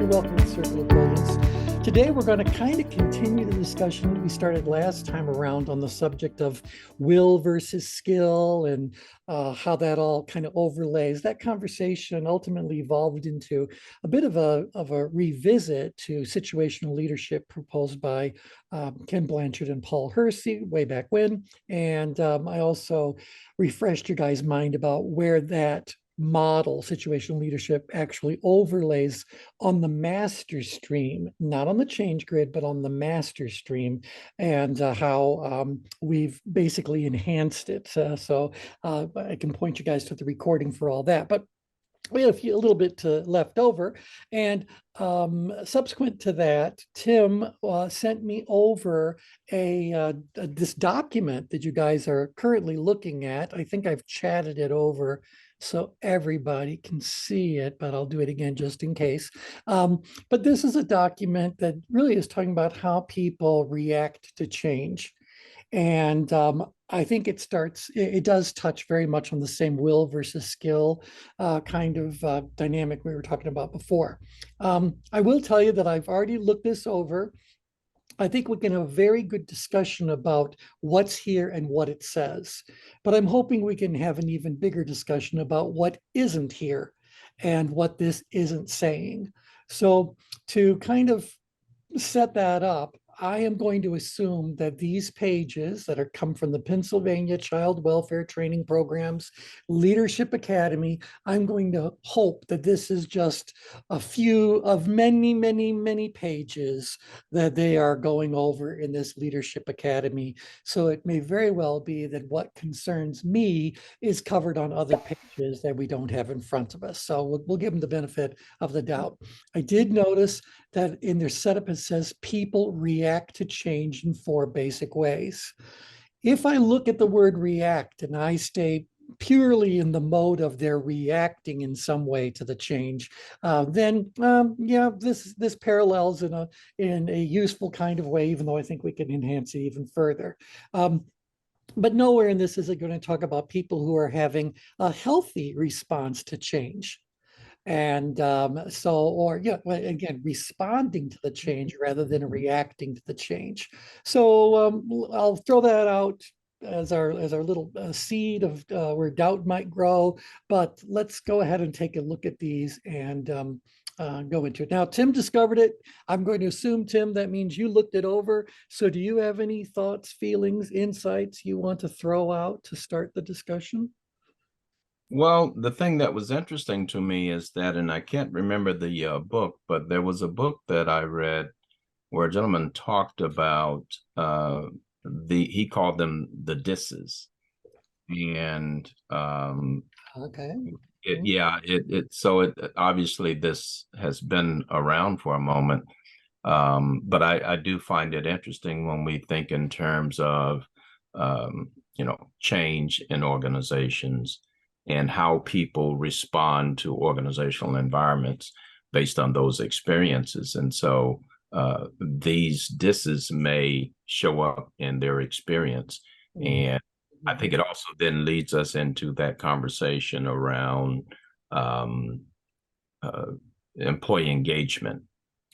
welcome to Circle of Brilliance. Today we're going to kind of continue the discussion we started last time around on the subject of will versus skill and how that all kind of overlays. That conversation ultimately evolved into a bit of a revisit to situational leadership proposed by Ken Blanchard and Paul Hersey way back when. And I also refreshed your guys' mind about where that model, situational leadership, actually overlays on the master stream, not on the change grid, but on the master stream, and how we've basically enhanced it. So I can point you guys to the recording for all that. But we have a little bit left over. And subsequent to that, Tim sent me over this document that you guys are currently looking at. I think I've chatted it over so everybody can see it, but I'll do it again just in case. But this is a document that really is talking about how people react to change. And I think it does touch very much on the same will versus skill kind of dynamic we were talking about before. I will tell you that I've already looked this over. I think we can have a very good discussion about what's here and what it says. But I'm hoping we can have an even bigger discussion about what isn't here and what this isn't saying. So to kind of set that up, I am going to assume that these pages that are come from the Pennsylvania Child Welfare Training Programs Leadership Academy, I'm going to hope that this is just a few of many, many, many pages that they are going over in this Leadership Academy. So it may very well be that what concerns me is covered on other pages that we don't have in front of us. So we'll give them the benefit of the doubt. I did notice that in their setup, it says people react to change in 4 basic ways. If I look at the word react and I stay purely in the mode of they're reacting in some way to the change, then yeah, this parallels in a useful kind of way, even though I think we can enhance it even further. But nowhere in this is it going to talk about people who are having a healthy response to change. And again, responding to the change rather than reacting to the change. So I'll throw that out as our little seed of where doubt might grow. But let's go ahead and take a look at these and go into it. Now, Tim discovered it. I'm going to assume, Tim, that means you looked it over. So do you have any thoughts, feelings, insights you want to throw out to start the discussion? Well, the thing that was interesting to me is that, and I can't remember the book, but there was a book that I read where a gentleman talked about he called them the disses, and Okay. it obviously this has been around for a moment, but I do find it interesting when we think in terms of change in organizations and how people respond to organizational environments based on those experiences. And so these disses may show up in their experience. And I think it also then leads us into that conversation around employee engagement.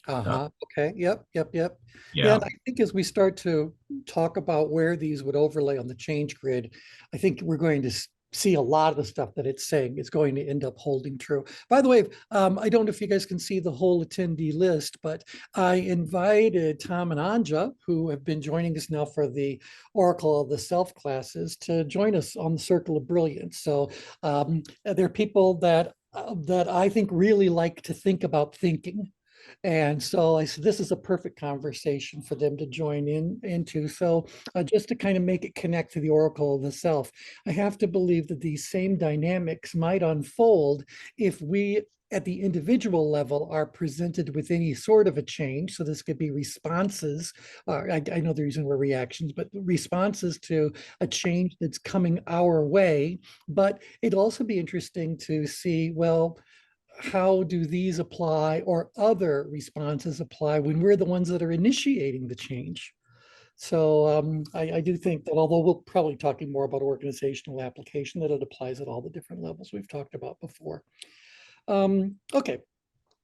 Okay. Yep. Yeah. Yeah. And I think as we start to talk about where these would overlay on the change grid, I think we're going to see a lot of the stuff that it's saying is going to end up holding true. By the way, I don't know if you guys can see the whole attendee list, but I invited Tom and Anja, who have been joining us now for the Oracle of the Self classes, to join us on the Circle of Brilliance. So they're people that I think really like to think about thinking. And so I said, this is a perfect conversation for them to join into. So just to kind of make it connect to the Oracle of the Self, I have to believe that these same dynamics might unfold if we at the individual level are presented with any sort of a change. So this could be responses. I know the reason we're reactions, but responses to a change that's coming our way. But it'd also be interesting to see, well, how do these apply or other responses apply when we're the ones that are initiating the change? So I do think that although we'll probably talking more about organizational application, that it applies at all the different levels we've talked about before. Okay,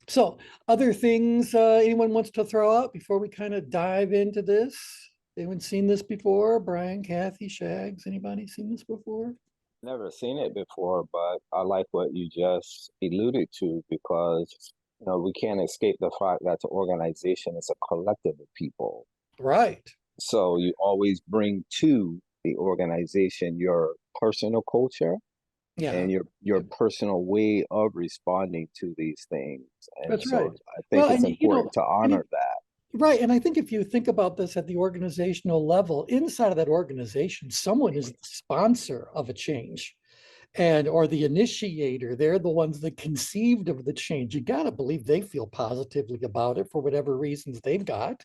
So other things anyone wants to throw out before we kind of dive into this? Anyone seen this before? Brian, Kathy, Shags, anybody seen this before? Never seen it before, but I like what you just alluded to because we can't escape the fact that the organization is a collective of people. Right. So you always bring to the organization your personal culture Yeah, and your personal way of responding to these things. And that's so right. I think Well, it's and important to and honor that. right. And I think if you think about this at the organizational level, inside of that organization, someone is the sponsor of a change and or the initiator. They're the ones that conceived of the change. You got to believe they feel positively about it for whatever reasons they've got.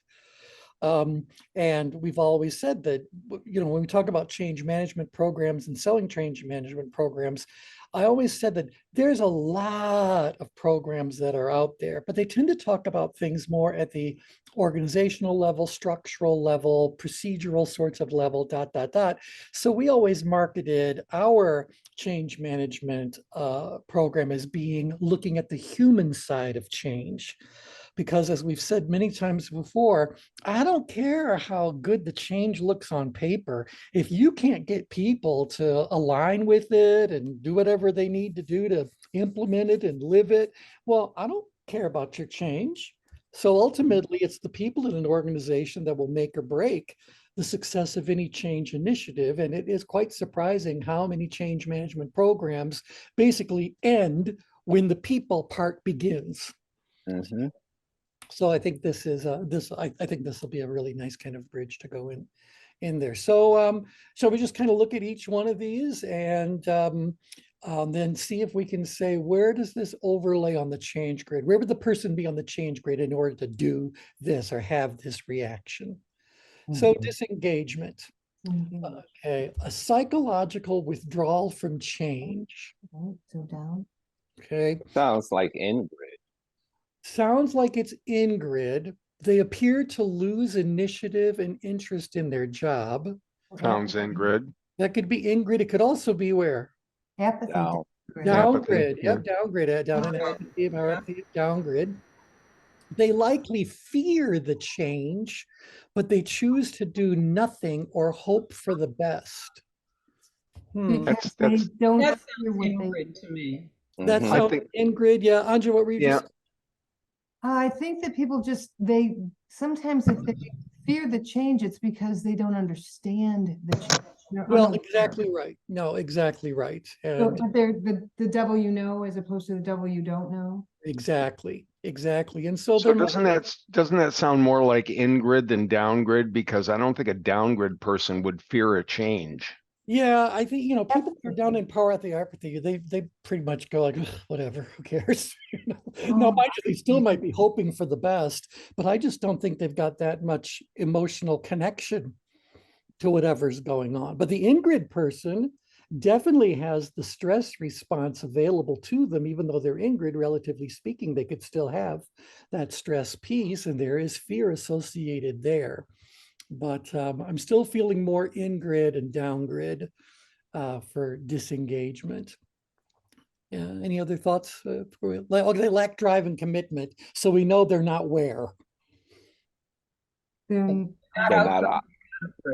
And we've always said that, when we talk about change management programs and selling change management programs, I always said that there's a lot of programs that are out there, but they tend to talk about things more at the organizational level, structural level, procedural sorts of level, dot, dot, dot. So we always marketed our change management program as being looking at the human side of change. Because as we've said many times before, I don't care how good the change looks on paper. If you can't get people to align with it and do whatever they need to do to implement it and live it, well, I don't care about your change. So ultimately, it's the people in an organization that will make or break the success of any change initiative. And it is quite surprising how many change management programs basically end when the people part begins. Mm-hmm. So I think this is I think this will be a really nice kind of bridge to go in there. So shall we just kind of look at each one of these and then see if we can say, where does this overlay on the change grid? Where would the person be on the change grid in order to do this or have this reaction? So disengagement. Okay, a psychological withdrawal from change. So down. Okay, Sounds like Ingrid. sounds like it's in grid. They appear to lose initiative and interest in their job. Sounds in grid. That could be in grid. It could also be where? Apathy. Down. Down Apathy, grid. yeah. Yep, down grid. Down in apathy, apathy, down grid. They likely fear the change, but they choose to do nothing or hope for the best. Because That's they don't That hear sounds what they. Ingrid to me. That Mhm. sounds think- in grid. Yeah, Anja, what were you Yeah. just? I think that people just they sometimes if they fear the change, it's because they don't understand the change. They're Well, unaware. exactly right. No, exactly right. So, And but they're the devil you know as opposed to the devil you don't know. exactly. And so So there might doesn't that sound more like in grid than down grid? Because I don't think a down grid person would fear a change. Yeah, I think, people who are down in power apathy, they pretty much go like, "Ugh, whatever, who cares?" Now, mind you, they still might be hoping for the best, but I just don't think they've got that much emotional connection to whatever's going on. But the in-grid person definitely has the stress response available to them, even though they're in-grid, relatively speaking, they could still have that stress piece, and there is fear associated there. But I'm still feeling more in grid and down grid for disengagement. Yeah, any other thoughts? Okay, they lack drive and commitment, so we know they're not where. Then They're not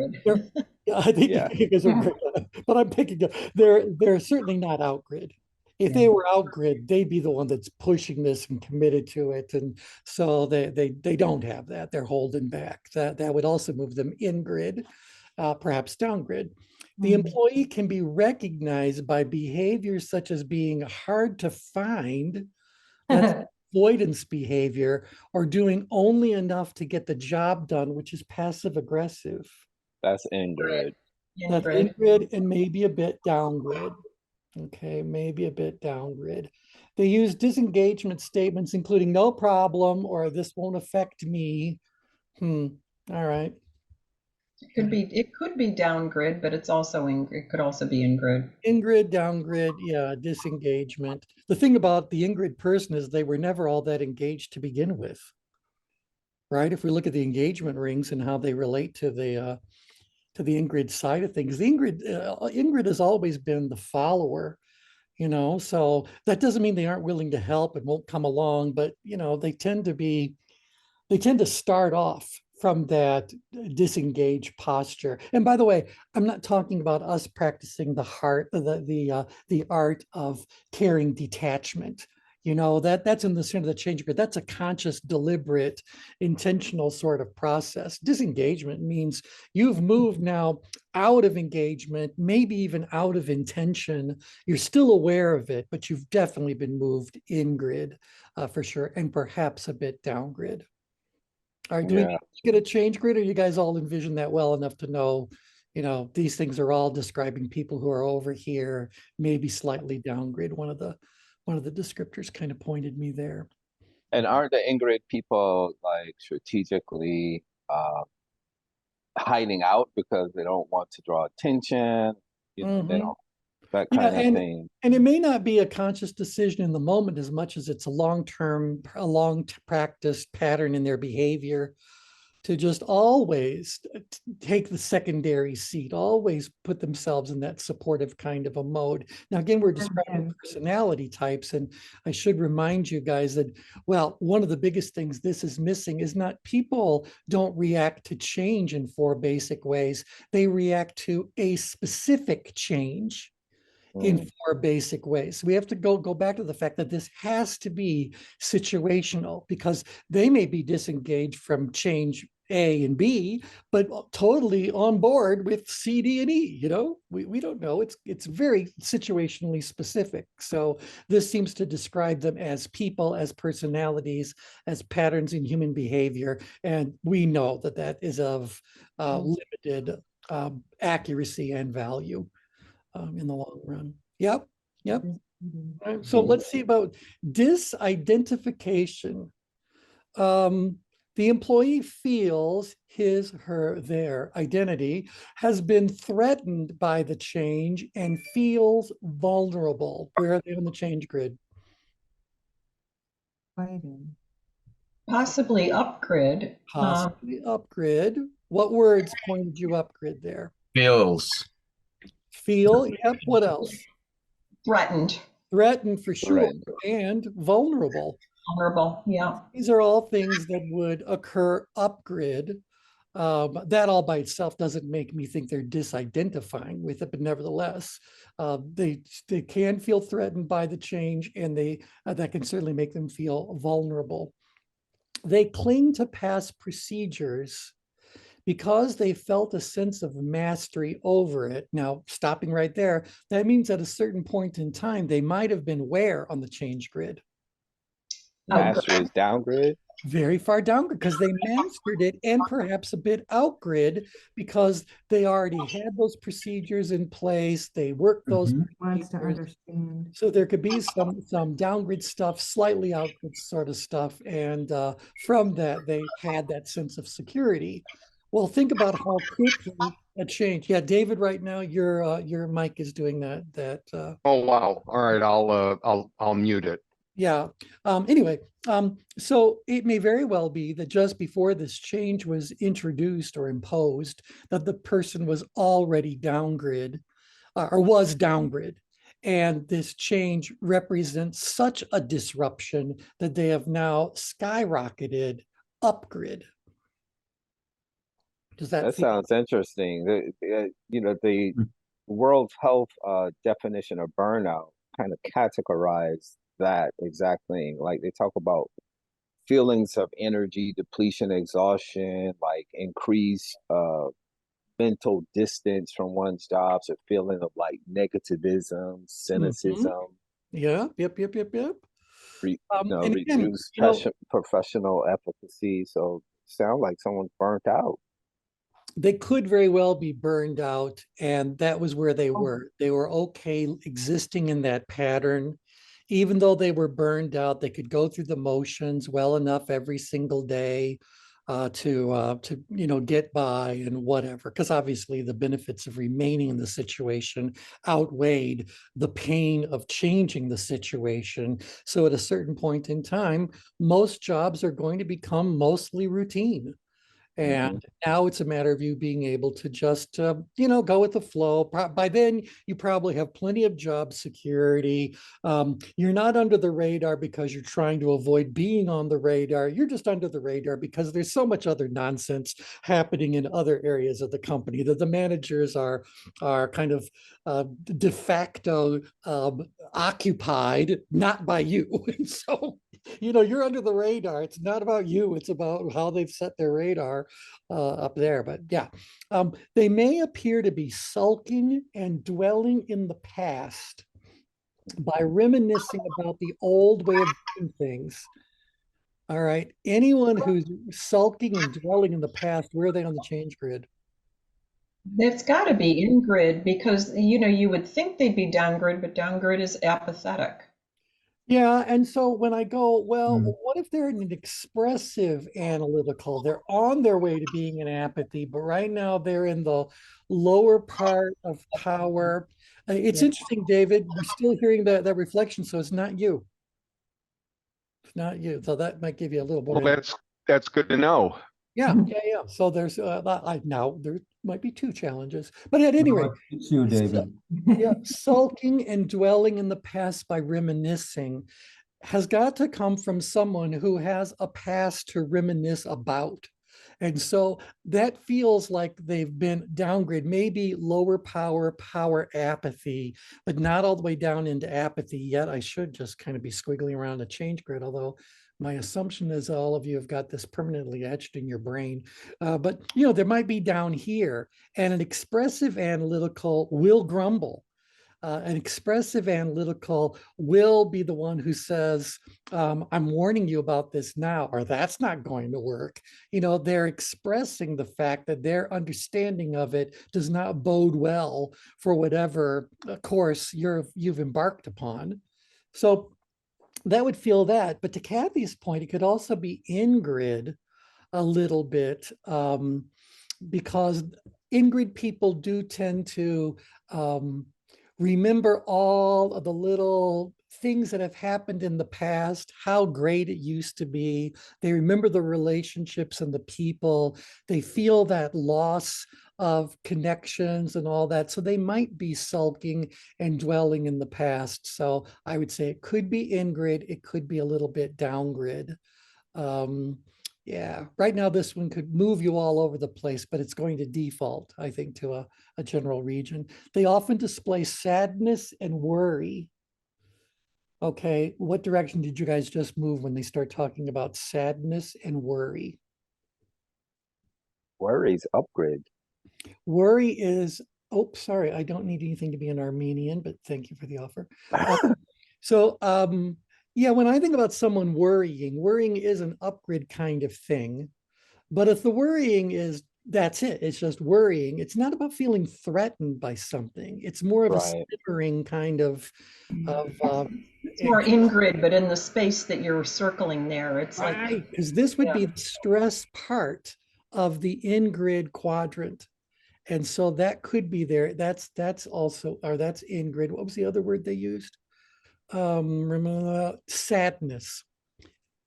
Ingrid. Yeah, I think Yeah. you guys are great, but I'm picking up. They're certainly not out grid. If they were out grid, they'd be the one that's pushing this and committed to it, and so they don't have that. They're holding back. That would also move them in grid, perhaps down grid. The employee can be recognized by behaviors such as being hard to find, that's avoidance behavior, or doing only enough to get the job done, which is passive aggressive. That's Ingrid. That's Ingrid. in grid and maybe a bit down grid. Okay, maybe a bit down grid. They use disengagement statements, including no problem or this won't affect me. All right. It could be down grid, but it's also it could also be in grid. In-grid, down-grid, yeah, disengagement. The thing about the in-grid person is they were never all that engaged to begin with, right? If we look at the engagement rings and how they relate to the in-grid side of things, the in-grid has always been the follower. you know, so that doesn't mean they aren't willing to help and won't come along, but you know, they tend to start off from that disengaged posture. And by the way, I'm not talking about us practicing the art of caring detachment. You know, that's in the center of the change grid. That's a conscious, deliberate, intentional sort of process. Disengagement means you've moved now out of engagement, maybe even out of intention. You're still aware of it, but you've definitely been moved in grid for sure, and perhaps a bit down grid. All right, do we Yeah. get a change grid, or you guys all envision that well enough to know, you know, these things are all describing people who are over here, maybe slightly down grid. One of the descriptors kind of pointed me there. And aren't the Ingrid people like strategically hiding out because they don't want to draw attention? You know, they Mhm. don't, that Yeah, kind of thing. and it may not be a conscious decision in the moment as much as it's a long practice pattern in their behavior to just always take the secondary seat, always put themselves in that supportive kind of a mode. Now, again, we're describing Mhm. personality types, and I should remind you guys that, well, one of the biggest things this is missing is not people don't react to change in 4 basic ways. They react to a specific change in Mm. 4 basic ways. So we have to go back to the fact that this has to be situational, because they may be disengaged from change A and B, but totally on board with C, D, and E. You know, we don't know. It's very situationally specific. So this seems to describe them as people, as personalities, as patterns in human behavior, and we know that that is of limited accuracy and value in the long run. Yep, yep. All right, so let's see about disidentification. The employee feels his, her, their identity has been threatened by the change and feels vulnerable. Where are they on the change grid? Fighting. Possibly up-grid. Possibly up grid. What words pointed you up grid there? Feels. Feel, yep. What else? Threatened, Threatened for sure, Right. and vulnerable. vulnerable. Yeah. These are all things that would occur up grid. That all by itself doesn't make me think they're disidentifying with it, but nevertheless, they can feel threatened by the change, and that can certainly make them feel vulnerable. They cling to past procedures because they felt a sense of mastery over it. Now, stopping right there, that means at a certain point in time, they might have been where on the change grid? Master is downgrade. Very far down because they mastered it, and perhaps a bit out grid because they already had those procedures in place. They worked those Wants to procedures. understand. So there could be some downgrade stuff, slightly outgrid sort of stuff, and from that they had that sense of security. Well, think about how quickly a change. Yeah, David, right now your mic is doing that. Oh, wow. All right, I'll mute it. Yeah. Anyway, so it may very well be that just before this change was introduced or imposed, that the person was already downgrid or was downgrid. And this change represents such a disruption that they have now skyrocketed upgrid. Does that That feel? sounds interesting. The World Health definition of burnout kind of categorize that exact thing. Like they talk about feelings of energy depletion, exhaustion, like increased mental distance from one's jobs, a feeling of like negativism, cynicism, Yeah, yep. And again, reduced you know, professional efficacy. So sound like someone's burnt out. they could very well be burned out, and that was where they were. They were okay existing in that pattern. Even though they were burned out, they could go through the motions well enough every single day to get by and whatever. Because obviously the benefits of remaining in the situation outweighed the pain of changing the situation. So at a certain point in time, most jobs are going to become mostly routine. And now it's a matter of you being able to just, go with the flow. By then, you probably have plenty of job security. You're not under the radar because you're trying to avoid being on the radar. You're just under the radar because there's so much other nonsense happening in other areas of the company that the managers are kind of de facto occupied, not by you. And so, you're under the radar. It's not about you. It's about how they've set their radar up there. But yeah, they may appear to be sulking and dwelling in the past by reminiscing about the old way of doing things. All right. Anyone who's sulking and dwelling in the past, where are they on the change grid? It's got to be in grid because, you would think they'd be down grid, but down grid is apathetic. Yeah, and so when I go, well, what if they're an expressive analytical? They're on their way to being an apathy, but right now they're in the lower part of power. It's interesting, David. We're still hearing that reflection, so it's not you. It's not you. So that might give you a little bit. Well, that's good to know. Yeah. So there's now there might be two challenges, but at any rate, it's you, David. sulking and dwelling in the past by reminiscing has got to come from someone who has a past to reminisce about. And so that feels like they've been downgrade, maybe lower power apathy, but not all the way down into apathy yet. I should just kind of be squiggling around a change grid, although my assumption is all of you have got this permanently etched in your brain. But, there might be down here, and an expressive analytical will grumble. An expressive analytical will be the one who says, I'm warning you about this now, or that's not going to work. They're expressing the fact that their understanding of it does not bode well for whatever course you've embarked upon. So that would feel that. But to Kathy's point, it could also be in grid a little bit, because in grid people do tend to remember all of the little things that have happened in the past, how great it used to be. They remember the relationships and the people. They feel that loss of connections and all that. So they might be sulking and dwelling in the past. So I would say it could be in grid. It could be a little bit down grid. Yeah, right now this one could move you all over the place, but it's going to default, I think, to a general region. They often display sadness and worry. Okay, what direction did you guys just move when they start talking about sadness and worry? Worry's upgrade. Worry is, oh, sorry, I don't need anything to be an Armenian, but thank you for the offer. Yeah, when I think about someone worrying is an upgrade kind of thing. But if the worrying is, that's it, it's just worrying, it's not about feeling threatened by something. It's more of a simmering kind of it's more in grid, but in the space that you're circling there, it's like, because this would be the stress part of the in grid quadrant. And so that could be there. That's also, or that's in grid. What was the other word they used? Sadness.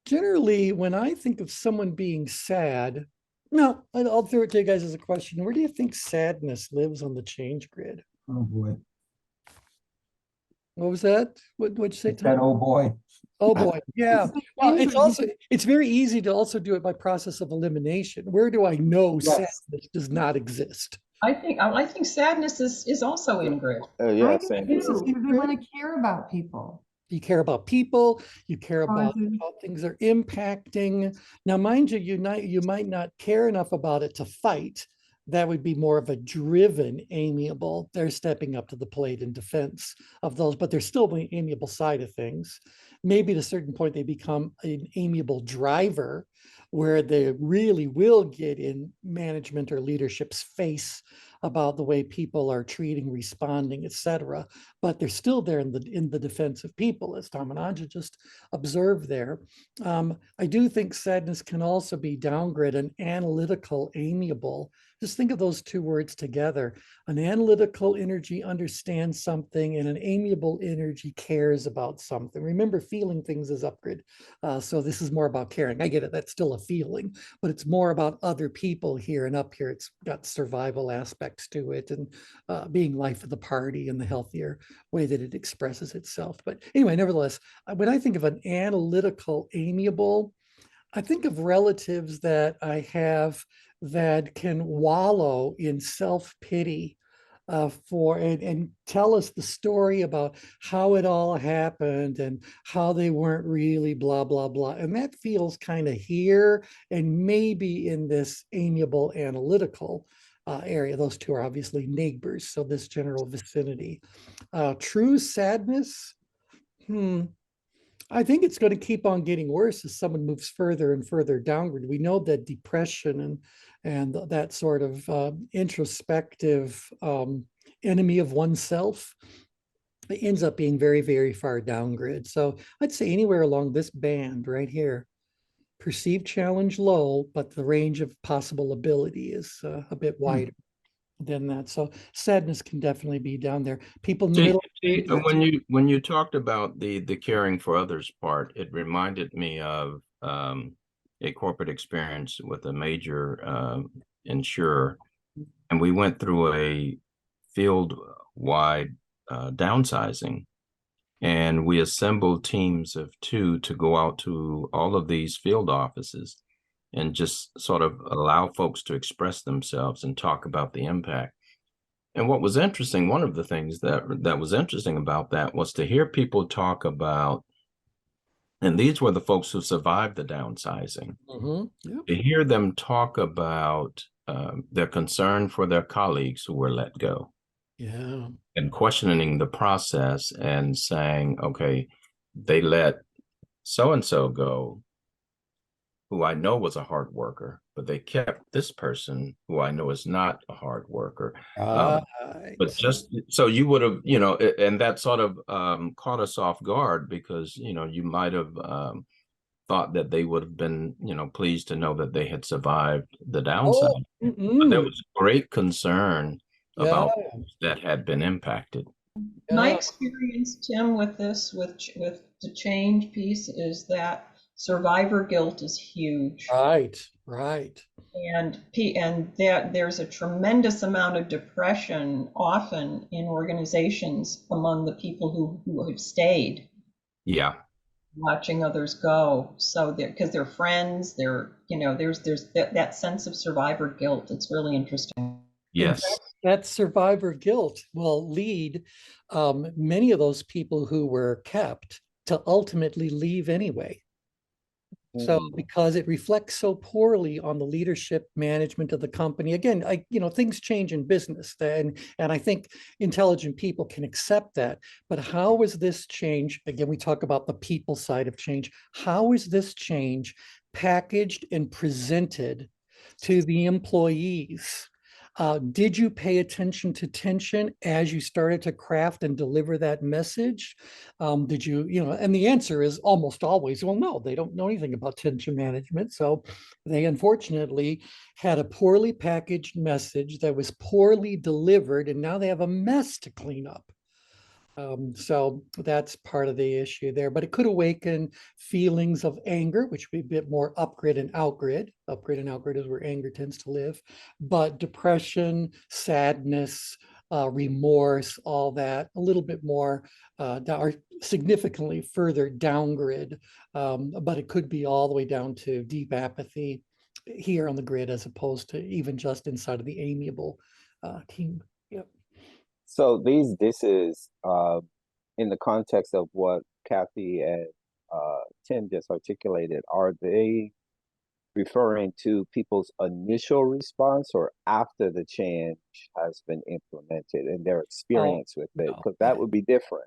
Generally, when I think of someone being sad, no, I'll throw it to you guys as a question. Where do you think sadness lives on the change grid? Oh, boy. What was that? What'd you say, Tom? That oh, boy. Oh, boy. Yeah. Well, it's very easy to also do it by process of elimination. Where do I know sadness does not exist? I think sadness is also in grid. Yeah, I same think here. it's because they want to care about people. You care about people, you care about how things are impacting. Now, mind you, you might not care enough about it to fight. That would be more of a driven amiable. They're stepping up to the plate in defense of those, but they're still the amiable side of things. Maybe at a certain point, they become an amiable driver where they really will get in management or leadership's face about the way people are treating, responding, etc. But they're still there in the defense of people, as Tom and Anja just observed there. I do think sadness can also be downgraded, an analytical, amiable. Just think of those two words together. An analytical energy understands something, and an amiable energy cares about something. Remember, feeling things is upgrade. So this is more about caring. I get it. still a feeling, but it's more about other people here, and up here it's got survival aspects to it, and being life of the party and the healthier way that it expresses itself. But anyway, nevertheless, when I think of an analytical, amiable, I think of relatives that I have that can wallow in self-pity and tell us the story about how it all happened and how they weren't really blah, blah, blah. And that feels kind of here and maybe in this amiable analytical area. Those two are obviously neighbors, so this general vicinity. True sadness, I think it's going to keep on getting worse as someone moves further and further downward. We know that depression and that sort of introspective enemy of oneself ends up being very, very far downgrid. So I'd say anywhere along this band right here, perceived challenge low, but the range of possible ability is a bit wider than that. So sadness can definitely be down there. People in the middle. When you talked about the caring for others part, it reminded me of a corporate experience with a major insurer, and we went through a field-wide downsizing, and we assembled teams of 2 to go out to all of these field offices and just sort of allow folks to express themselves and talk about the impact. And what was interesting, one of the things that was interesting about that was to hear people talk about, and these were the folks who survived the downsizing, Yep. to hear them talk about their concern for their colleagues who were let go. Yeah. And questioning the process and saying, okay, they let so-and-so go, who I know was a hard worker, but they kept this person who I know is not a hard worker. But just so you would have, and that sort of caught us off guard, because, you might have thought that they would have been, pleased to know that they had survived the downside. But there was great concern about those that had been impacted. My experience, Tim, with this, with the change piece, is that survivor guilt is huge. Right. And that there's a tremendous amount of depression often in organizations among the people who have stayed. Yeah. Watching others go. So because they're friends, there's that sense of survivor guilt. It's really interesting. Yes. That survivor guilt will lead many of those people who were kept to ultimately leave anyway. So because it reflects so poorly on the leadership management of the company. Again, things change in business, and I think intelligent people can accept that. But how is this change? Again, we talk about the people side of change. How is this change packaged and presented to the employees? Did you pay attention to tension as you started to craft and deliver that message? Did you, and the answer is almost always, well, no, they don't know anything about tension management. So they unfortunately had a poorly packaged message that was poorly delivered, and now they have a mess to clean up. So that's part of the issue there, but it could awaken feelings of anger, which would be a bit more upgrid and outgrid. Upgrid and outgrid is where anger tends to live, but depression, sadness, remorse, all that, a little bit more, or significantly further downgrid, but it could be all the way down to deep apathy here on the grid, as opposed to even just inside of the amiable team. Yep. So this is in the context of what Kathy and Tim just articulated. Are they referring to people's initial response or after the change has been implemented and their experience with it? Because that would be different.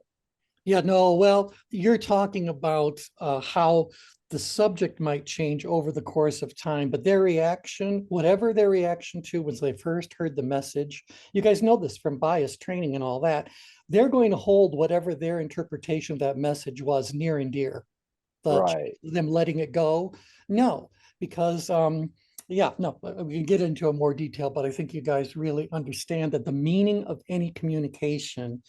Yeah, no, well, you're talking about how the subject might change over the course of time, but their reaction, whatever their reaction to was they first heard the message, you guys know this from bias training and all that, they're going to hold whatever their interpretation of that message was near and dear. Them letting it go, no, because yeah, no, we can get into more detail, but I think you guys really understand that the meaning of any communication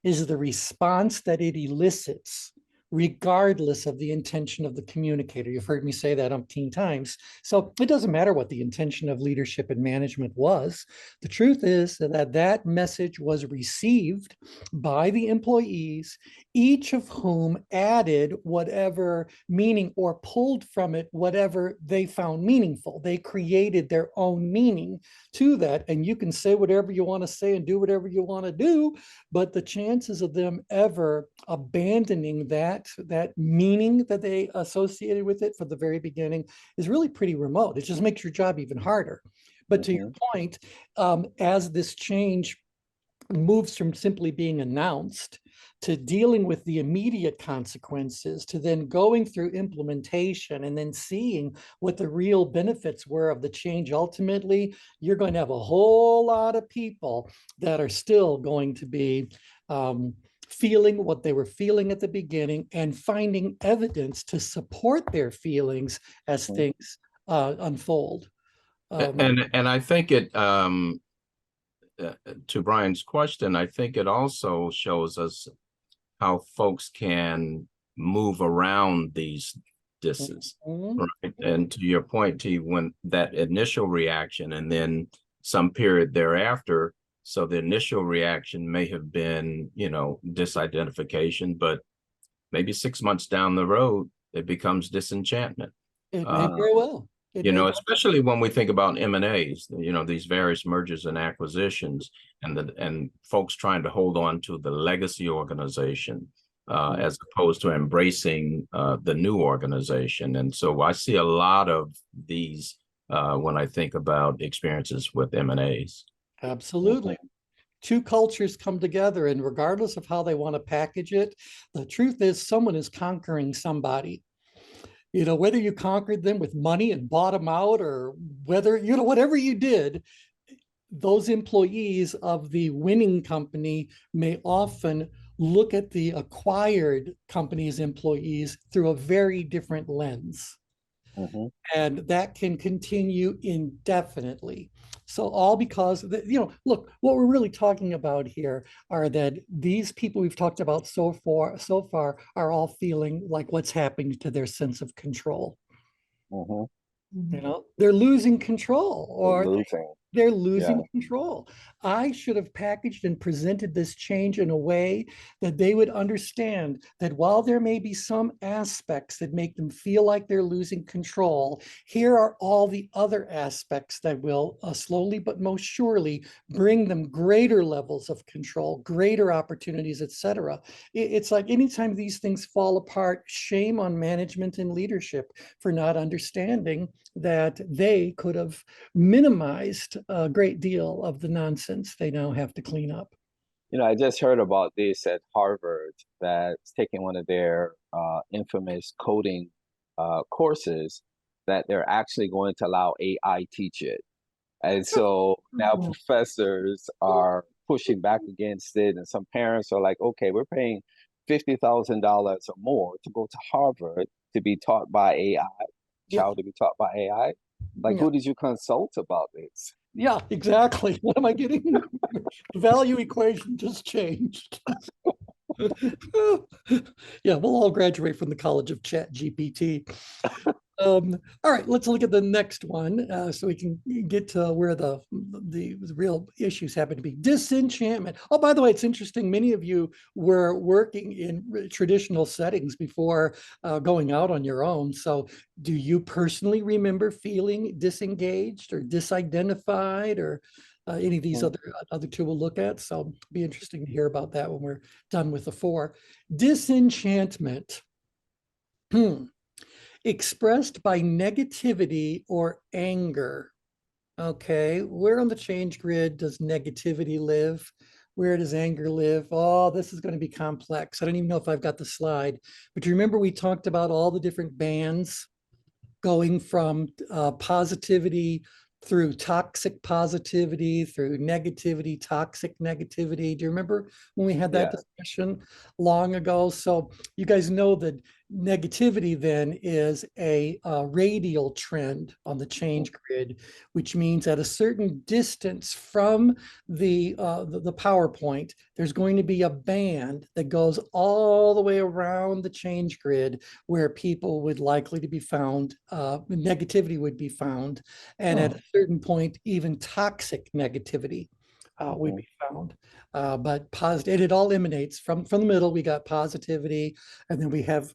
is the response that it elicits regardless of the intention of the communicator. You've heard me say that umpteen times. So it doesn't matter what the intention of leadership and management was. The truth is that that message was received by the employees, each of whom added whatever meaning or pulled from it whatever they found meaningful. They created their own meaning to that. And you can say whatever you want to say and do whatever you want to do, but the chances of them ever abandoning that meaning that they associated with it for the very beginning is really pretty remote. It just makes your job even harder. But to your point, as this change moves from simply being announced to dealing with the immediate consequences, to then going through implementation and then seeing what the real benefits were of the change, ultimately, you're going to have a whole lot of people that are still going to be feeling what they were feeling at the beginning and finding evidence to support their feelings as things unfold. And I think it, to Brian's question, I think it also shows us how folks can move around these disses, right? And to your point, T, when that initial reaction and then some period thereafter, so the initial reaction may have been, you know, disidentification, but maybe 6 months down the road, it becomes disenchantment. It may very well. You know, especially when we think about M&As, you know, these various mergers and acquisitions, and folks trying to hold on to the legacy organization as opposed to embracing the new organization. And so I see a lot of these when I think about experiences with M&As. Absolutely. Two cultures come together, and regardless of how they want to package it, the truth is someone is conquering somebody. You know, whether you conquered them with money and bought them out, or whether, you know, whatever you did, those employees of the winning company may often look at the acquired company's employees through a very different lens. And that can continue indefinitely. So all because, you know, look, what we're really talking about here are that these people we've talked about so far are all feeling like what's happening to their sense of control. You know, they're losing control, or they're losing control. I should have packaged and presented this change in a way that they would understand that while there may be some aspects that make them feel like they're losing control, here are all the other aspects that will slowly but most surely bring them greater levels of control, greater opportunities, etc. It's like anytime these things fall apart, shame on management and leadership for not understanding that they could have minimized a great deal of the nonsense they now have to clean up. You know, I just heard about this at Harvard, that's taking one of their infamous coding courses, that they're actually going to allow AI teach it. And so now professors are pushing back against it, and some parents are like, okay, we're paying $50,000 or more to go to Harvard to be taught by AI, child to be taught by AI. Like, who did you consult about this? Yeah, exactly. What am I getting? The value equation just changed. Yeah, we'll all graduate from the College of Chat GPT. All right, let's look at the next one so we can get to where the real issues happen to be. Disenchantment. Oh, by the way, it's interesting. Many of you were working in traditional settings before going out on your own. So do you personally remember feeling disengaged or disidentified, or any of these other two we'll look at? So it'll be interesting to hear about that when we're done with the four. Disenchantment. Expressed by negativity or anger. Okay, where on the change grid does negativity live? Where does anger live? Oh, this is going to be complex. I don't even know if I've got the slide, but you remember we talked about all the different bands going from positivity through toxic positivity, through negativity, toxic negativity. Do you remember when we had that discussion long ago? So you guys know that negativity then is a radial trend on the change grid, which means at a certain distance from the power point, there's going to be a band that goes all the way around the change grid where people would likely to be found, negativity would be found, and at a certain point, even toxic negativity would be found. But positive, and it all emanates from the middle. We got positivity, and then we have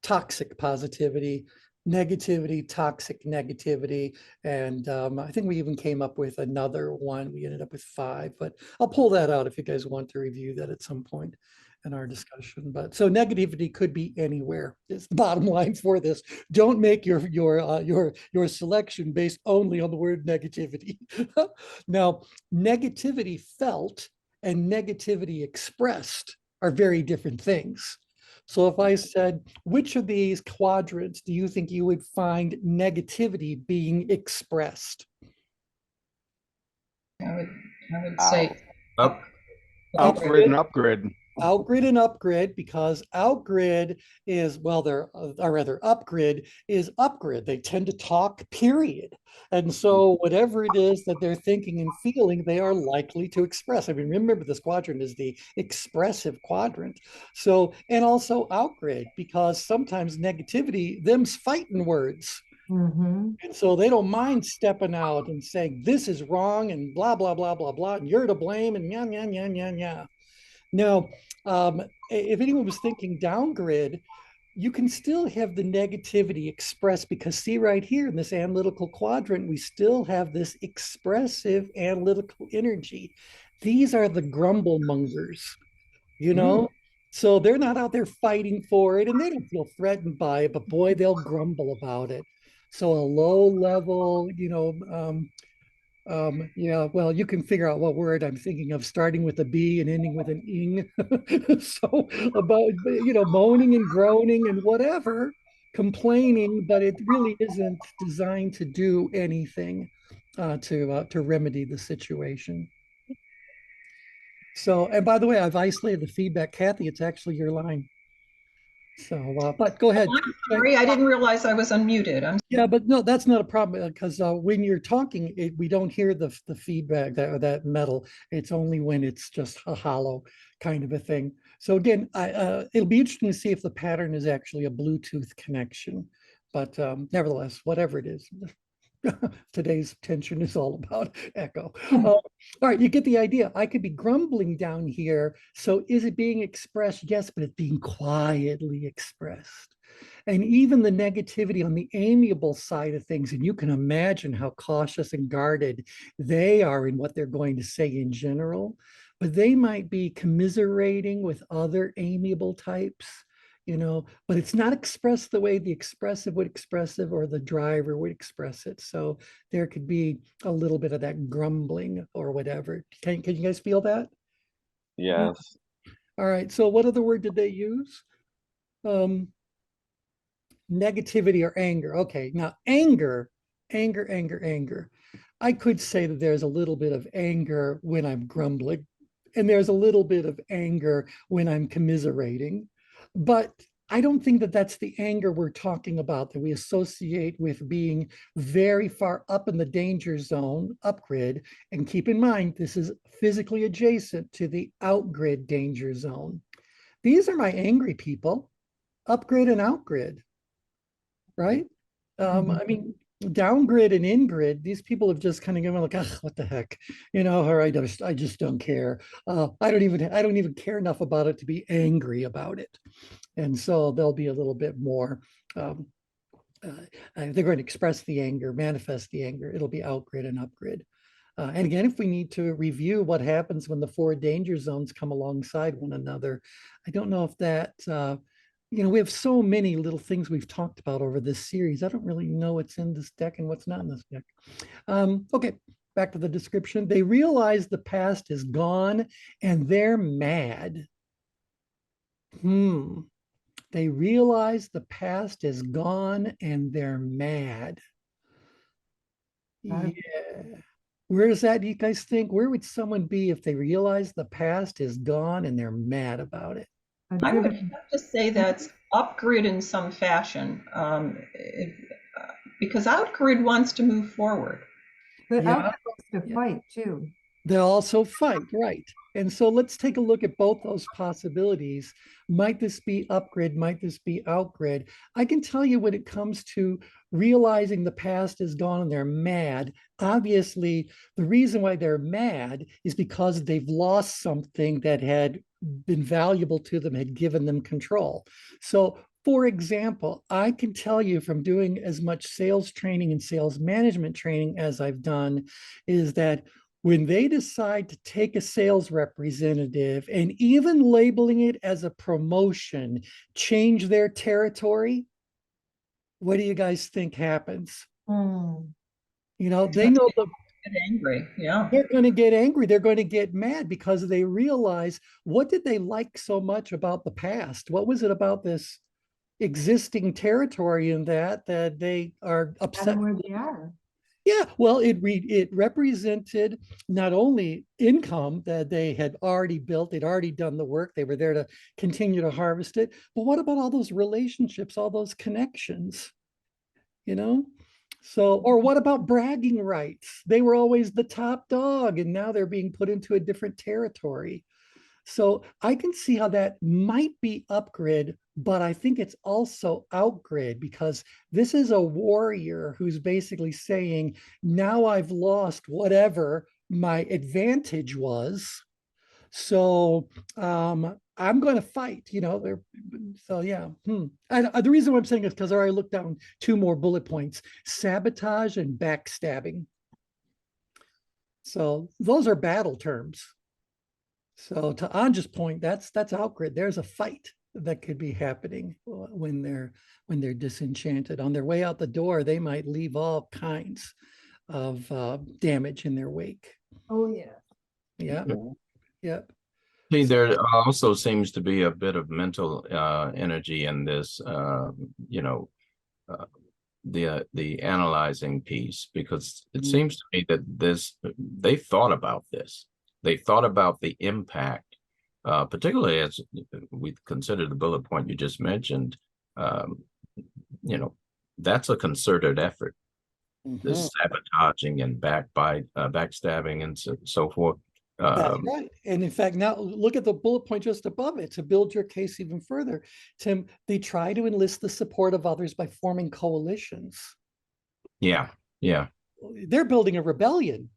toxic positivity, negativity, toxic negativity. And I think we even came up with another one. We ended up with 5, but I'll pull that out if you guys want to review that at some point in our discussion. But so negativity could be anywhere. It's the bottom line for this. Don't make your selection based only on the word negativity. Now, negativity felt and negativity expressed are very different things. So if I said, which of these quadrants do you think you would find negativity being expressed? I would say Up. Upgrid and upgrade. Outgrid and upgrid, because outgrid is, well, or rather upgrid is upgrid. They tend to talk, period. And so whatever it is that they're thinking and feeling, they are likely to express. I mean, remember this quadrant is the expressive quadrant. So, and also outgrid, because sometimes negativity, them's fighting words. And so they don't mind stepping out and saying, this is wrong and blah, blah, blah, blah, blah, and you're to blame and yeah, yeah, yeah, yeah, yeah. Now, if anyone was thinking downgrid, you can still have the negativity expressed, because see right here in this analytical quadrant, we still have this expressive analytical energy. These are the grumble mongers, you know? So they're not out there fighting for it and they don't feel threatened by it, but boy, they'll grumble about it. So a low level, yeah, well, you can figure out what word I'm thinking of, starting with a B and ending with an ing. So about, moaning and groaning and whatever, complaining, but it really isn't designed to do anything to remedy the situation. So, and by the way, I've isolated the feedback. Kathy, it's actually your line. So, but go ahead. sorry, I didn't realize I was unmuted. Yeah, but no, that's not a problem, because when you're talking, we don't hear the feedback, that metal. It's only when it's just a hollow kind of a thing. So again, it'll be interesting to see if the pattern is actually a Bluetooth connection. But nevertheless, whatever it is, today's tension is all about echo. All right, you get the idea. I could be grumbling down here. So is it being expressed? Yes, but it's being quietly expressed. And even the negativity on the amiable side of things, and you can imagine how cautious and guarded they are in what they're going to say in general, but they might be commiserating with other amiable types, but it's not expressed the way the expressive would express it or the driver would express it. So there could be a little bit of that grumbling or whatever. Can you guys feel that? Yes. All right. So what other word did they use? Negativity or anger. Okay, now anger. I could say that there's a little bit of anger when I'm grumbling, and there's a little bit of anger when I'm commiserating, but I don't think that that's the anger we're talking about that we associate with being very far up in the danger zone, upgrid. And keep in mind, this is physically adjacent to the outgrid danger zone. These are my angry people, upgrid and outgrid. Right? I mean, downgrid and ingrid, these people have just kind of given like, oh, what the heck, or I just don't care. I don't even care enough about it to be angry about it. And so they'll be a little bit more, they're going to express the anger, manifest the anger. It'll be outgrid and upgrid. And again, if we need to review what happens when the 4 danger zones come alongside one another, I don't know if that, we have so many little things we've talked about over this series. I don't really know what's in this deck and what's not in this deck. Okay, back to the description. They realize the past is gone and they're mad. They realize the past is gone and they're mad. Yeah. Where is that, you guys think? Where would someone be if they realize the past is gone and they're mad about it? a I would driven, have to say that's upgrid in some fashion, because outgrid wants to move forward. but Yeah. outgrid wants to fight too. They'll also fight, right? And so let's take a look at both those possibilities. Might this be upgrid? Might this be outgrid? I can tell you when it comes to realizing the past is gone and they're mad, obviously, the reason why they're mad is because they've lost something that had been valuable to them, had given them control. So, for example, I can tell you from doing as much sales training and sales management training as I've done, is that when they decide to take a sales representative and even labeling it as a promotion, change their territory, what do you guys think happens? Hmm. You know, they know Get angry, yeah. they're going to get angry. They're going to get mad because they realize, what did they like so much about the past? What was it about this existing territory in that they are I upset? don't know where they are. Yeah, well, it represented not only income that they had already built, they'd already done the work, they were there to continue to harvest it, but what about all those relationships, all those connections, you know? So, or what about bragging rights? They were always the top dog, and now they're being put into a different territory. So I can see how that might be upgrid, but I think it's also outgrid because this is a warrior who's basically saying, now I've lost whatever my advantage was. So I'm going to fight, you know, so yeah. And the reason why I'm saying is because I already looked down two more bullet points: sabotage and backstabbing. So those are battle terms. So to Anja's point, that's outgrid. There's a fight that could be happening when they're disenchanted. On their way out the door, they might leave all kinds of damage in their wake. Oh, yeah. Yeah, Yeah. yep. See, there also seems to be a bit of mental energy in this, you know, the analyzing piece, because it seems to me that they thought about this. They thought about the impact, particularly as we consider the bullet point you just mentioned. You know, that's a concerted effort. This sabotaging and backstabbing and so forth. That's right. And in fact, now look at the bullet point just above it to build your case even further. Tim, they try to enlist the support of others by forming coalitions. Yeah, yeah. They're building a rebellion.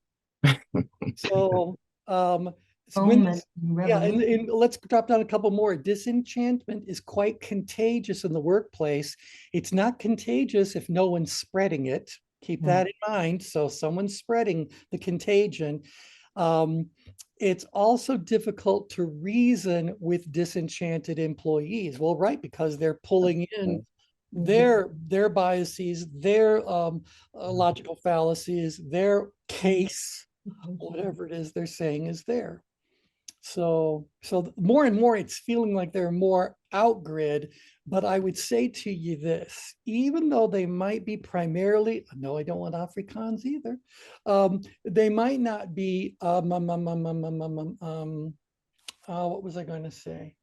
So, Foment and yeah, revolution. and let's drop down a couple more. Disenchantment is quite contagious in the workplace. It's not contagious if no one's spreading it. Keep that in mind. So someone's spreading the contagion. It's also difficult to reason with disenchanted employees. Well, right, because they're pulling in their biases, their logical fallacies, their case, whatever it is they're saying is there. So more and more it's feeling like they're more outgrid. But I would say to you this: even though they might be primarily, no, I don't want Afrikaans either. They might not be what was I going to say?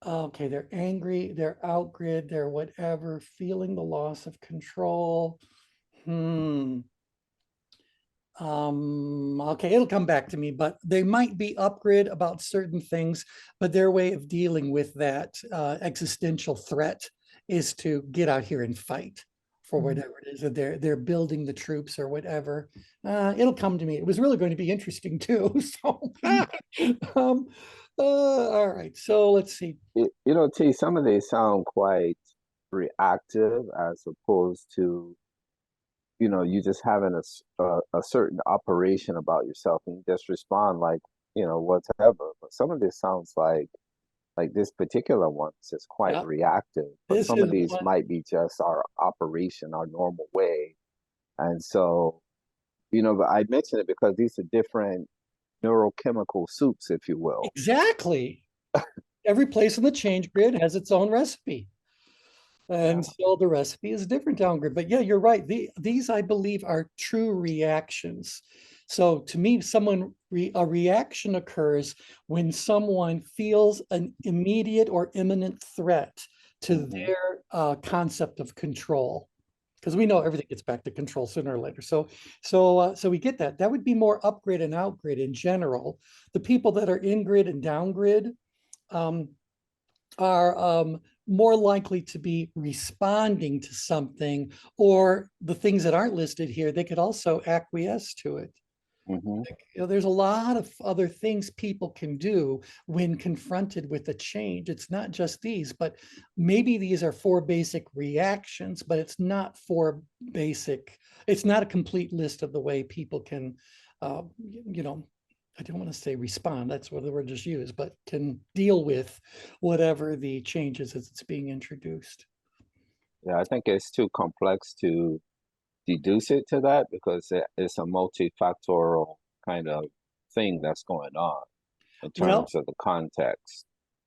Okay, they're angry, they're outgrid, they're whatever, feeling the loss of control. Okay, it'll come back to me, but they might be upgrid about certain things, but their way of dealing with that existential threat is to get out here and fight for whatever it is that they're building the troops or whatever. It'll come to me. It was really going to be interesting too. So all right, so let's see. You know, T, some of these sound quite reactive as opposed to, you know, you just having a certain operation about yourself and you just respond like, you know, whatever. But some of this sounds like this particular one is just quite Yeah. reactive. But This some is of these one. might be just our operation, our normal way. And so, you know, but I mention it because these are different neurochemical soups, if you will. Exactly. Every place in the change grid has its own recipe. And so the recipe is different down grid. But yeah, you're right. These, I believe, are true reactions. So to me, a reaction occurs when someone feels an immediate or imminent threat to Mhm. their concept of control. Because we know everything gets back to control sooner or later. So we get that. That would be more upgrid and outgrid in general. The people that are in grid and down grid are more likely to be responding to something, or the things that aren't listed here, they could also acquiesce to it. Mhm. There's a lot of other things people can do when confronted with a change. It's not just these, but maybe these are 4 basic reactions, but it's not it's not a complete list of the way people can, you know, I don't want to say respond, that's what the word just used, but can deal with whatever the changes as it's being introduced. Yeah, I think it's too complex to deduce it to that because it's a multifactorial kind of thing that's going on in Well, terms of the context.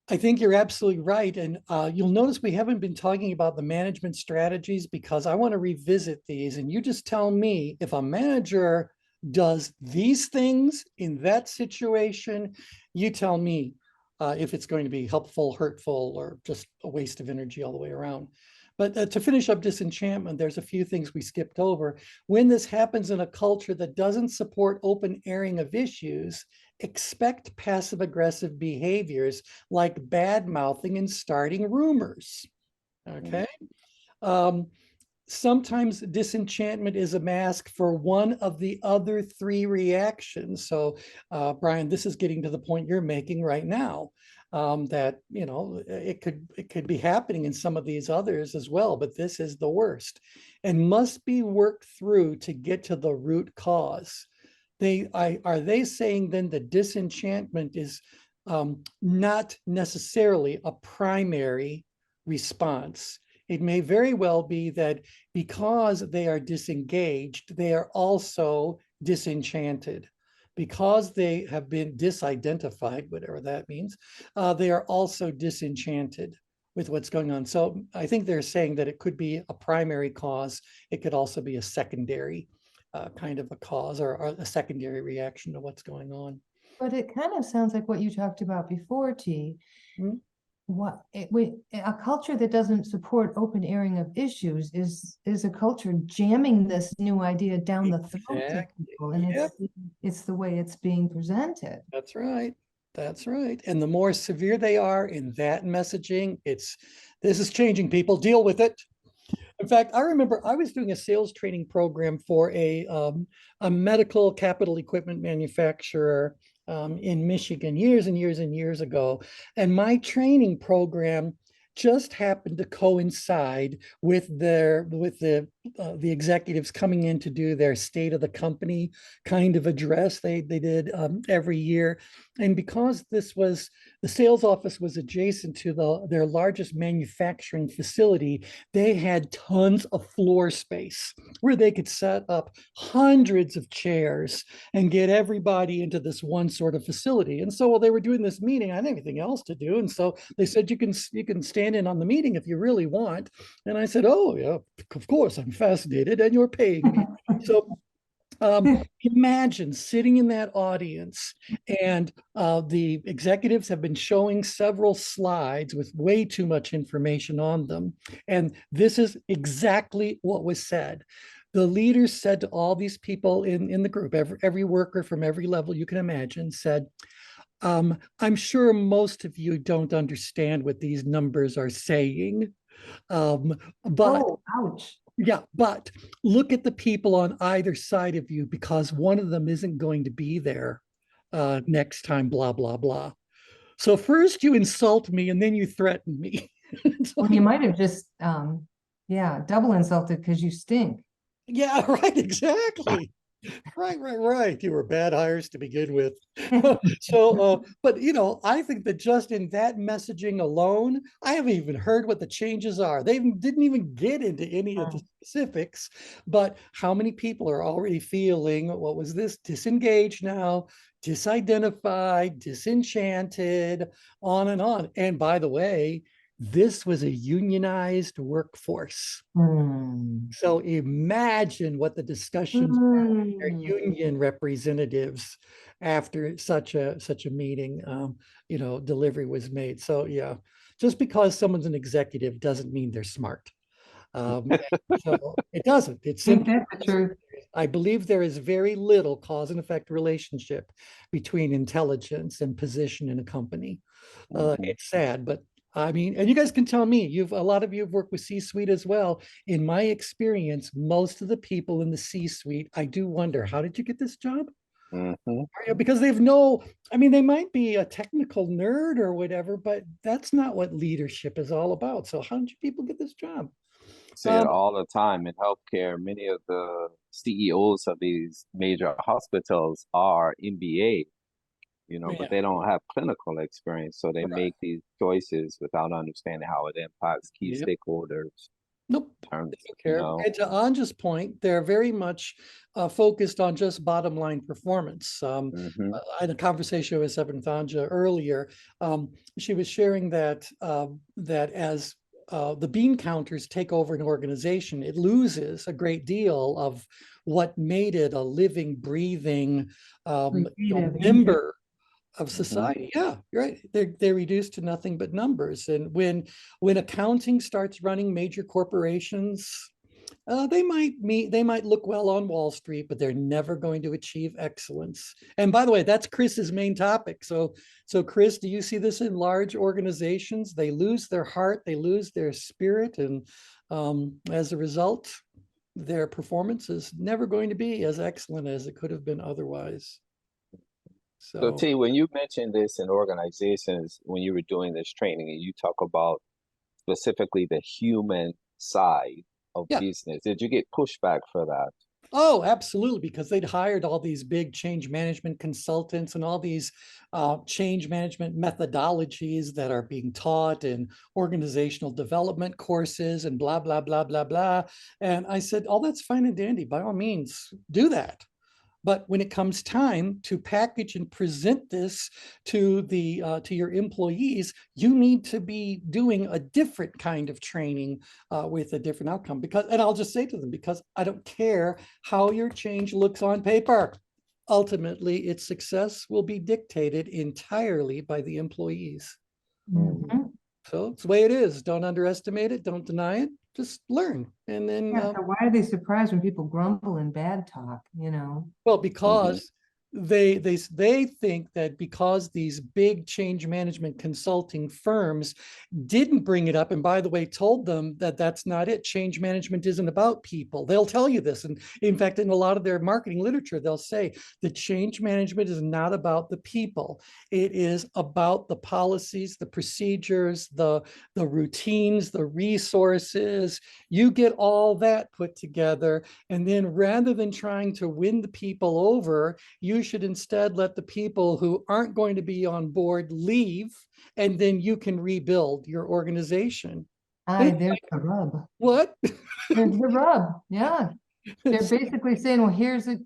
I think you're absolutely right. And you'll notice we haven't been talking about the management strategies because I want to revisit these. And you just tell me if a manager does these things in that situation, you tell me if it's going to be helpful, hurtful, or just a waste of energy all the way around. But to finish up disenchantment, there's a few things we skipped over. When this happens in a culture that doesn't support open airing of issues, expect passive aggressive behaviors like bad mouthing and starting rumors. Okay. Sometimes disenchantment is a mask for one of the other 3 reactions. So, Brian, this is getting to the point you're making right now. That it could be happening in some of these others as well, but this is the worst, and must be worked through to get to the root cause. Are they saying then the disenchantment is not necessarily a primary response? It may very well be that because they are disengaged, they are also disenchanted. Because they have been disidentified, whatever that means, they are also disenchanted with what's going on. So I think they're saying that it could be a primary cause. It could also be a secondary kind of a cause, or a secondary reaction to what's going on. But it kind of sounds like what you talked about before, T. Hmm? A culture that doesn't support open airing of issues is a culture jamming this new idea down the throats of Exactly. people, and Yep. it's the way it's being presented. That's right. That's right. And the more severe they are in that messaging, this is changing people. Deal with it. In fact, I remember I was doing a sales training program for a medical capital equipment manufacturer in Michigan years and years and years ago. And my training program just happened to coincide with the executives coming in to do their state of the company kind of address they did every year. And because the sales office was adjacent to their largest manufacturing facility, they had tons of floor space where they could set up hundreds of chairs and get everybody into this one sort of facility. And so while they were doing this meeting, I had anything else to do. And so they said, you can stand in on the meeting if you really want. And I said, oh yeah, of course, I'm fascinated, and you're paying me. So imagine sitting in that audience, and the executives have been showing several slides with way too much information on them. And this is exactly what was said. The leaders said to all these people in the group, every worker from every level you can imagine, said, I'm sure most of you don't understand what these numbers are saying. But Oh, ouch. yeah, but look at the people on either side of you, because one of them isn't going to be there next time, blah, blah, blah. So first you insult me and then you threaten me. Well, you might have just yeah, double insulted because you stink. Yeah, right, exactly. Right. You were bad hires to begin with. So, but I think that just in that messaging alone, I haven't even heard what the changes are. They didn't even get into any of the specifics, but how many people are already feeling, what was this, disengaged now, disidentified, disenchanted, on and on. And by the way, this was a unionized workforce. Hmm. So imagine what the discussions were with their Hmm. union representatives after such a meeting, delivery was made. So yeah, just because someone's an executive doesn't mean they're smart. So it doesn't. It's Ain't simply, that the truth? I believe there is very little cause and effect relationship between intelligence and position in a company. Mhm. It's sad, but I mean, and you guys can tell me, a lot of you have worked with C-suite as well. In my experience, most of the people in the C-suite, I do wonder, how did you get this job? Mhm. Because they've no, I mean, they might be a technical nerd or whatever, but that's not what leadership is all about. So how did you people get this job? See it all the time in healthcare. Many of the CEOs of these major hospitals are MBA, but Yeah, they don't have clinical experience. So they right. make these choices without understanding how it impacts key Yep. stakeholders. Nope. Terms, They don't care. know. And to Anja's point, they're very much focused on just bottom line performance. Hmm. I had a conversation with Anja earlier. She was sharing that that as the bean counters take over an organization, it loses a great deal of what made it a living, breathing Creative, member of Hmm. society. Yeah, you're right. They're reduced to nothing but numbers. And when accounting starts running major corporations, they might look well on Wall Street, but they're never going to achieve excellence. And by the way, that's Chris's main topic. So Chris, do you see this in large organizations? They lose their heart, they lose their spirit, and as a result, their performance is never going to be as excellent as it could have been otherwise. So So T, when you mentioned this in organizations, when you were doing this training and you talk about specifically the human side of yeah. business, did you get pushback for that? Oh, absolutely, because they'd hired all these big change management consultants and all these change management methodologies that are being taught in organizational development courses and blah, blah, blah, blah, blah. And I said, oh, that's fine and dandy. By all means, do that. But when it comes time to package and present this to your employees, you need to be doing a different kind of training with a different outcome. Because, and I'll just say to them, because I don't care how your change looks on paper. Ultimately, its success will be dictated entirely by the employees. Mm. Mhm. So it's the way it is. Don't underestimate it. Don't deny it. Just learn. And then Yeah, so why are they surprised when people grumble and bad talk, well, Mhm. because they think that because these big change management consulting firms didn't bring it up, and by the way, told them that that's not it. Change management isn't about people. They'll tell you this, and in fact, in a lot of their marketing literature, they'll say the change management is not about the people. It is about the policies, the procedures, the routines, the resources. You get all that put together, and then rather than trying to win the people over, you should instead let the people who aren't going to be on board leave, and then you can rebuild your organization. Aye, there's the rub. What? There's the rub. Yeah. They're basically saying, well, here's it,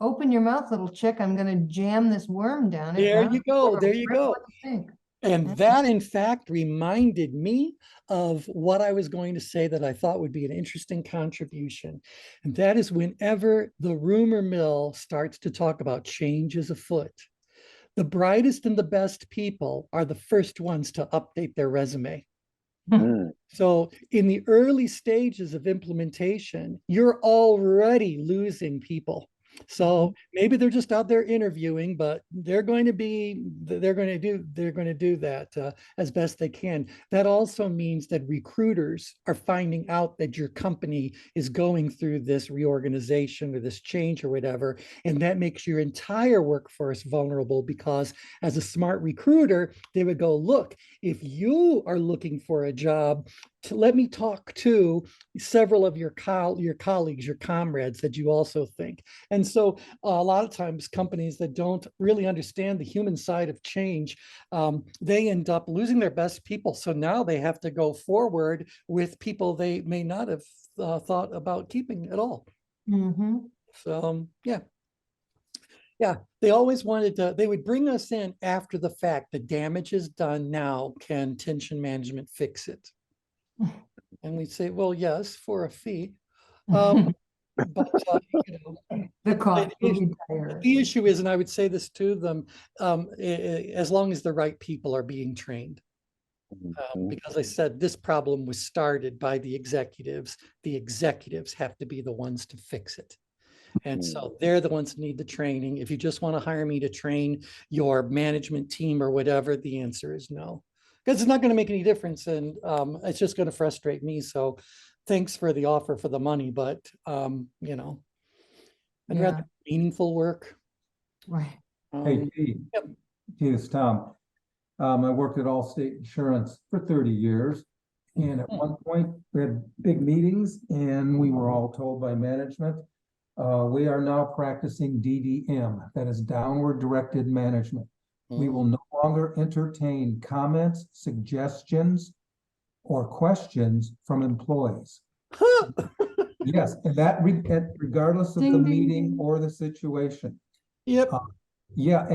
open your mouth, little chick. I'm going to jam this worm down it. There Now you go. There you rip go. what you think. And Yeah. that, in fact, reminded me of what I was going to say that I thought would be an interesting contribution. And that is whenever the rumor mill starts to talk about changes afoot, the brightest and the best people are the first ones to update their resume. Mm. So in the early stages of implementation, you're already losing people. So maybe they're just out there interviewing, but they're going to do that as best they can. That also means that recruiters are finding out that your company is going through this reorganization or this change or whatever, and that makes your entire workforce vulnerable, because as a smart recruiter, they would go, look, if you are looking for a job, let me talk to several of your colleagues, your comrades that you also think. And so a lot of times companies that don't really understand the human side of change, they end up losing their best people. So now they have to go forward with people they may not have thought about keeping at all. Mhm. So yeah. Yeah, they always wanted to, they would bring us in after the fact. The damage is done now. Can tension management fix it? And we'd say, well, yes, for a fee. But you know, The cost will be the higher. issue is, and I would say this to them, as long as the right people are being trained. Because I said this problem was started by the executives have to be the ones to fix it. And so they're the ones that need the training. If you just want to hire me to train your management team or whatever, the answer is no, because it's not going to make any difference. And it's just going to frustrate me. So thanks for the offer for the money, but you know, I'd Yeah. rather meaningful work. Right. Hey, Pete. Yep. Pete, it's Tom. I worked at Allstate Insurance for 30 years. And at one point, we had big meetings and we were all told by management, we are now practicing DDM, that is downward directed management. We will no longer entertain comments, suggestions, or questions from employees. Yes, and that regardless of the Ding, ding, meeting ding. or the situation. Yep. Yeah,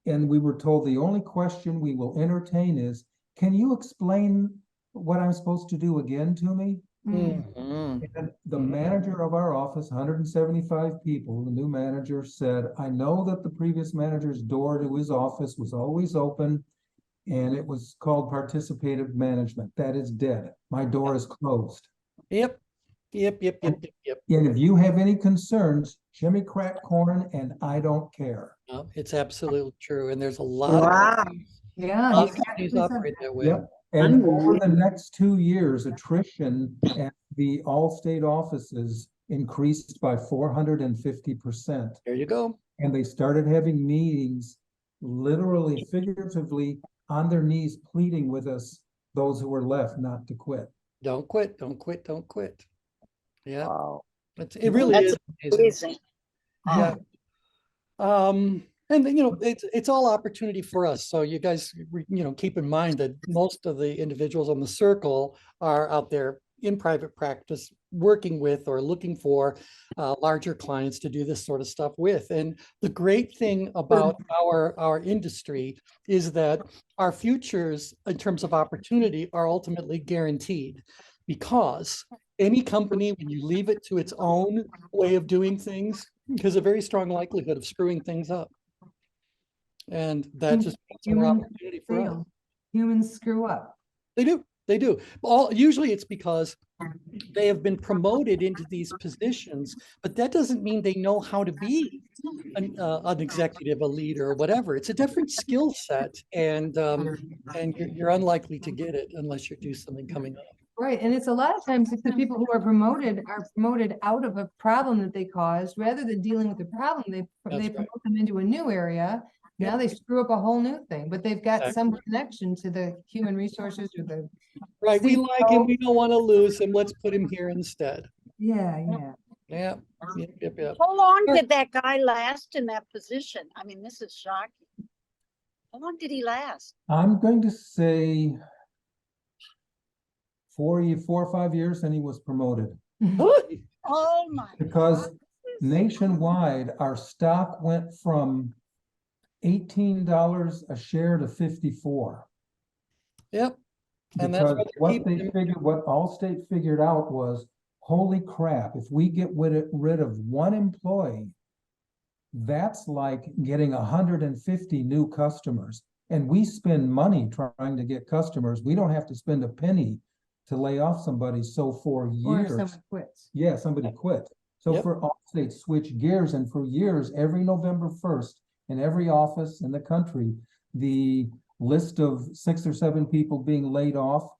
and we were told the only question we will entertain is, can you explain what I'm supposed to do again to me? Mhm. And the manager of our office, 175 people, the new manager said, I know that the previous manager's door to his office was always open and it was called participative management. That is dead. My door is closed. Yep. Yep. And if you have any concerns, Jimmy crack corn and I don't care. No, it's absolutely true. And there's a lot Wow. Yeah. of he's companies actually said operate that way. Yep. And over the next 2 years, attrition at the Allstate offices increased by 450%. There you go. And they started having meetings, literally, figuratively, on their knees pleading with us, those who were left, not to quit. Don't quit. Don't quit. Don't quit. Yeah. Wow. It really That's is amazing. amazing. Yeah. And you know, it's all opportunity for us. So you guys, you know, keep in mind that most of the individuals on the circle are out there in private practice working with or looking for larger clients to do this sort of stuff with. And the great thing about our industry is that our futures in terms of opportunity are ultimately guaranteed, because any company, when you leave it to its own way of doing things, there's a very strong likelihood of screwing things up. And that just means more Humans opportunity for us. fail. Humans screw up. They do. They do. Usually it's because they have been promoted into these positions, but that doesn't mean they know how to be an executive, a leader, or whatever. It's a different skill set, and you're unlikely to get it unless you do something coming up. Right, and it's a lot of times if the people who are promoted out of a problem that they caused, rather than dealing with the problem, they right. promote them into a new area. Now they screw up a whole new thing, but they've got Exactly. some connection to the human resources or the. Right, we CEO. like him, we don't want to lose him, let's put him here instead. Yeah. Yeah, yep. How long did that guy last in that position? I mean, this is shocking. How long did he last? I'm going to say 4 or 5 years, and he was promoted. Oh my. Because God. nationwide, our stock went from $18 a share to 54. Yep. And that's Because what what Allstate figured out was, holy crap, if we get rid of one employee, that's like getting 150 new customers. And we spend money trying to get customers. We don't have to spend a penny to lay off somebody. So for Or if years, someone quits. yeah, somebody quit. So Yep. for Allstate switch gears, and for years, every November 1st, in every office in the country, the list of 6 or 7 people being laid off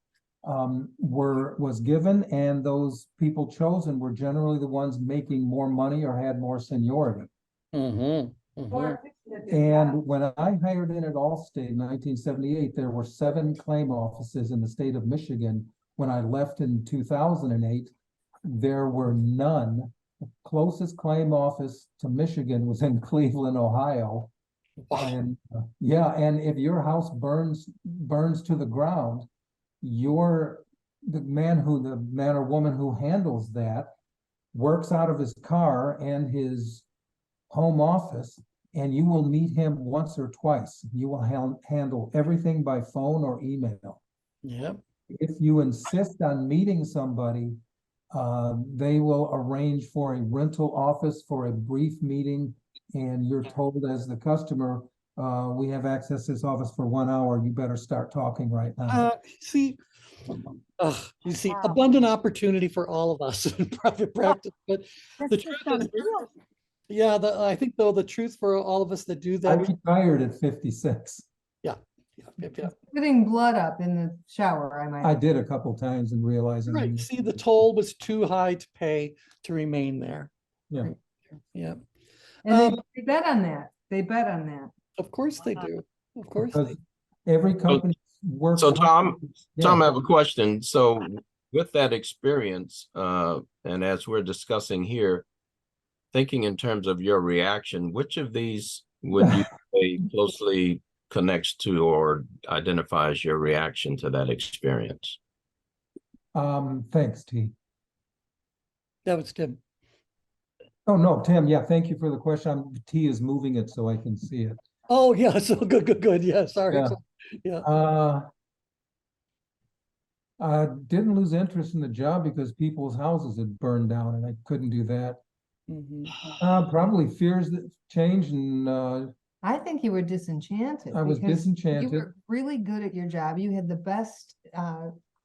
was given, and those people chosen were generally the ones making more money or had more seniority. And when I hired in at Allstate in 1978, there were 7 claim offices in the state of Michigan. When I left in 2008, there were none. The closest claim office to Michigan was in Cleveland, Ohio. And and if your house burns to the ground, the man or woman who handles that works out of his car and his home office, and you will meet him once or twice. You will handle everything by phone or email. Yep. If you insist on meeting somebody, they will arrange for a rental office for a brief meeting, and you're told as the customer, we have access to this office for 1 hour. You better start talking right now. You see, abundant opportunity for all of us in private practice, but the That's truth just is, unreal. yeah, I think though the truth for all of us that do I that, retired at 56. yeah. Putting blood up in the shower, I might. I did a couple times and realizing. Right. See, the toll was too high to pay to remain there. Yeah. Yeah. And they bet on that. They bet on that. Of course they do. Of course. Because every company works. So Tom, Yeah. Tom, I have a question. So with that experience, and as we're discussing here, thinking in terms of your reaction, which of these would you say closely connects to or identifies your reaction to that experience? Thanks, T. That was Tim. Oh, no, Tim, yeah, thank you for the question. T is moving it so I can see it. Oh, yeah. So good. Yeah, sorry. Yeah. Yeah. I didn't lose interest in the job because people's houses had burned down and I couldn't do that. Mhm. Probably fears that change, and I think you were disenchanted. I was because disenchanted. You were really good at your job. You had the best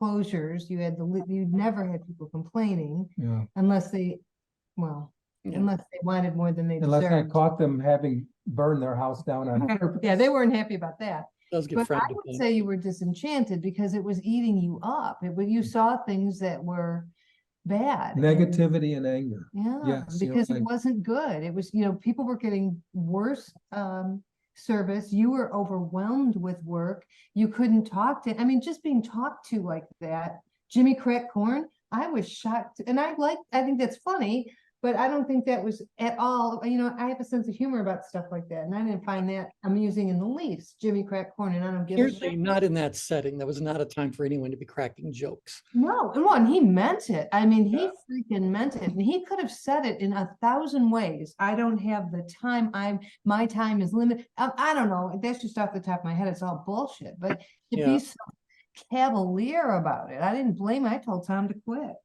closures. You never had people complaining yeah. unless they, well, Yeah. unless they wanted more than they Unless I deserved. caught them having burned their house down on purpose. Yeah, they weren't happy about that. Does get But I friendly. would say you were disenchanted because it was eating you up. You saw things that were bad. and- Negativity and anger. Yeah, Yes, you're because right. it wasn't good. It was, people were getting worse service. You were overwhelmed with work. You couldn't talk to, just being talked to like that. Jimmy Crack Corn, I was shocked. And I think that's funny, but I don't think that was at all, I have a sense of humor about stuff like that. And I didn't find that amusing in the least, Jimmy Crack Corn, and I don't give a Certainly shit. not in that setting. That was not a time for anyone to be cracking jokes. No, and he meant it. He freaking meant it. And he could have said it in 1,000 ways. I don't have the time. My time is limited. I don't know. That's just off the top of my head. It's all bullshit. But to be so cavalier about it, I didn't blame him. I told Tom to quit.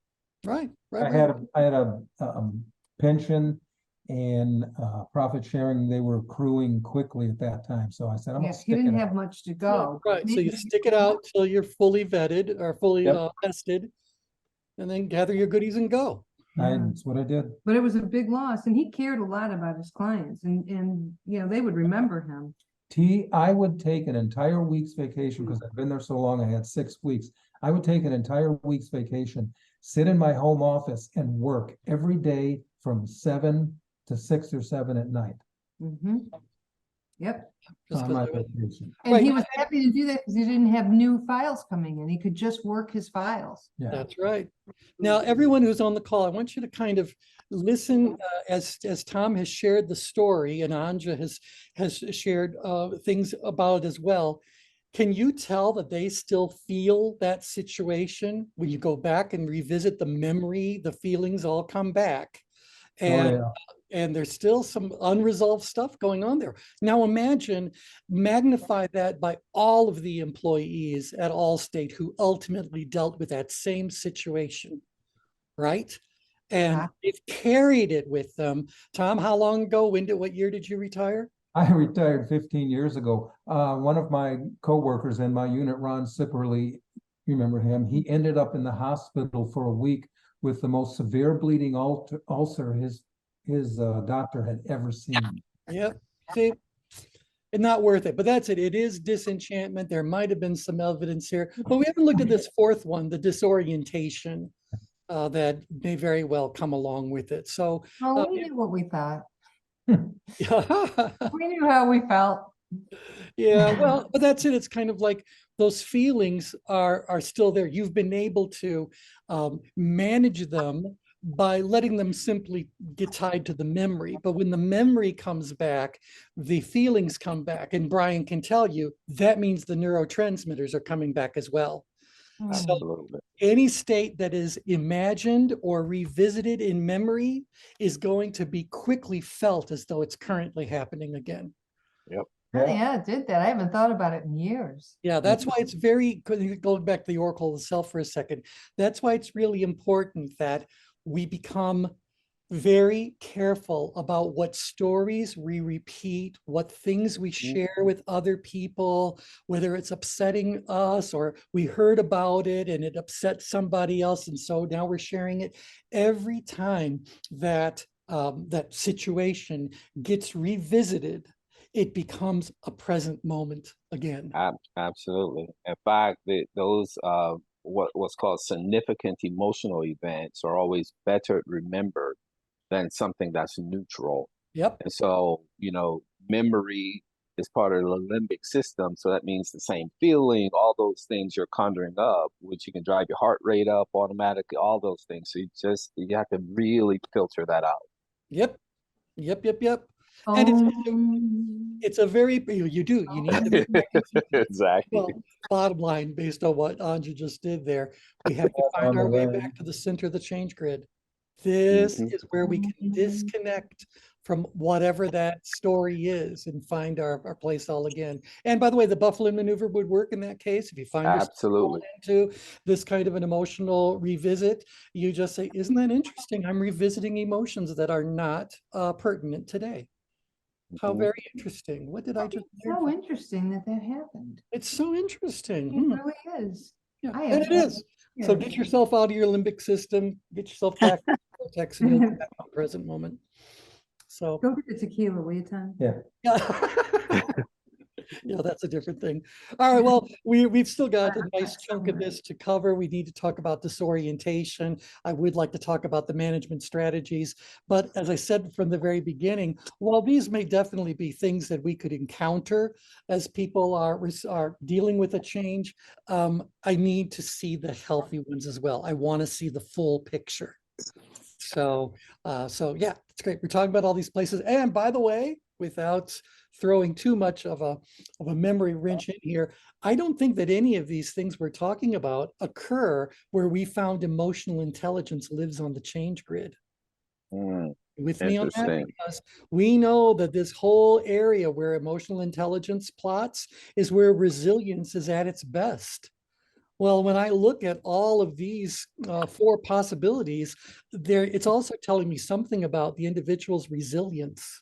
Right. I had a pension and profit sharing. They were accruing quickly at that time. So I said, I'm gonna He stick didn't it have out. much to go. Right. So you stick it out till you're fully vetted or fully Yep. tested, and then gather your goodies and go. That's what I did. But it was a big loss, and he cared a lot about his clients, and they would remember him. I would take an entire week's vacation because I've been there so long. I had 6 weeks. I would take an entire week's vacation, sit in my home office and work every day from 7 to 6 or 7 at night Yep. Just on my 'cause of it. vacation. And Right. he was happy to do that because he didn't have new files coming in. He could just work his files. Yeah. That's right. Now, everyone who's on the call, I want you to kind of listen as Tom has shared the story and Anja has shared things about it as well. Can you tell that they still feel that situation when you go back and revisit the memory, the feelings all come back? And and there's still some unresolved stuff going on there. Now magnify that by all of the employees at Allstate who ultimately dealt with that same situation, right? And they've carried it with them. Tom, how long ago, what year did you retire? I retired 15 years ago. One of my coworkers in my unit, Ron Sipperly, you remember him? He ended up in the hospital for a week with the most severe bleeding ulcer his doctor had ever seen. Yep. See, it's not worth it, but that's it. It is disenchantment. There might have been some evidence here, but we haven't looked at this fourth one, the disorientation that may very well come along with it. So We knew what we thought. yeah. We knew how we felt. Yeah, well, but that's it. It's kind of like those feelings are still there. You've been able to manage them by letting them simply get tied to the memory. But when the memory comes back, the feelings come back. And Brian can tell you that means the neurotransmitters are coming back as well. So Absolutely. any state that is imagined or revisited in memory is going to be quickly felt as though it's currently happening again. Yep. Oh, Yeah. yeah, it did that. I haven't thought about it in years. Yeah, that's why it's very, going back to the Oracle of the Self for a second, that's why it's really important that we become very careful about what stories we repeat, what things we share with other people, whether it's upsetting us or we heard about it and it upset somebody else, and so now we're sharing it. Every time that that situation gets revisited, it becomes a present moment again. Absolutely. In fact, those what's called significant emotional events are always better remembered than something that's neutral. Yep. And so, memory is part of the limbic system. So that means the same feeling, all those things you're conjuring up, which you can drive your heart rate up automatically, all those things. So you have to really filter that out. Yep. And Um, it's a very, you do, you need to be Exactly. well, bottom line, based on what Anja just did there, we have to find On our the way way. back to the center of the change grid. This Mhm. is where we can disconnect from whatever that story is and find our place all again. And by the way, the Buffalo maneuver would work in that case. If you find yourself Absolutely. going into this kind of an emotional revisit, you just say, isn't that interesting? I'm revisiting emotions that are not pertinent today. How Mhm. very interesting. What did I just learn? so interesting that that happened. It's so interesting. It Hmm. really is. Yeah, I and have it no is. So idea. get yourself out of your limbic system, get yourself back to the cortex, and you'll be back in the present moment. So, Go get the tequila, will you, Tom? Yeah. yeah. Yeah, that's a different thing. All right, well, we've still got a nice chunk of this to cover. We need to talk about disorientation. I would like to talk about the management strategies. But as I said from the very beginning, while these may definitely be things that we could encounter as people are dealing with a change, I need to see the healthy ones as well. I want to see the full picture. So yeah, it's great. We're talking about all these places. And by the way, without throwing too much of a memory wrench in here, I don't think that any of these things we're talking about occur where we found emotional intelligence lives on the change grid. Mm, With me on that? interesting. Because we know that this whole area where emotional intelligence plots is where resilience is at its best. Well, when I look at all of these four possibilities, it's also telling me something about the individual's resilience.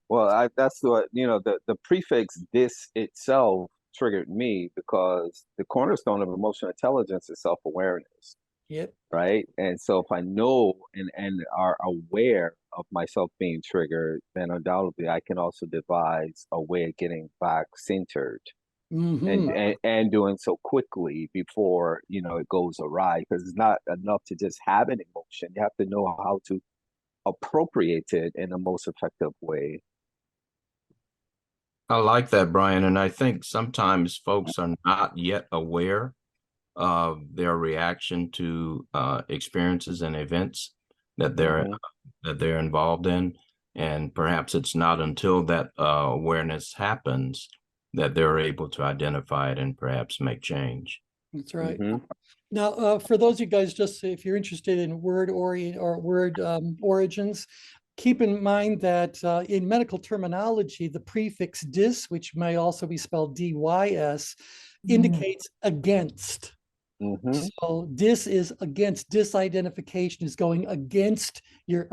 Well, that's what, the prefix "this" itself triggered me because the cornerstone of emotional intelligence is self-awareness, Yep. right? And so if I know and are aware of myself being triggered, then undoubtedly I can also devise a way of getting back centered Mm-hmm. and doing so quickly before, it goes awry, because it's not enough to just have an emotion. You have to know how to appropriate it in the most effective way. I like that, Brian. And I think sometimes folks are not yet aware of their reaction to experiences and events that they're involved in. And perhaps it's not until that awareness happens that they're able to identify it and perhaps make change. That's right. Mhm. Now, for those of you guys, just if you're interested in word origins, keep in mind that in medical terminology, the prefix dis, which may also be spelled dys, indicates against. Mhm. So dis is against, disidentification is going against your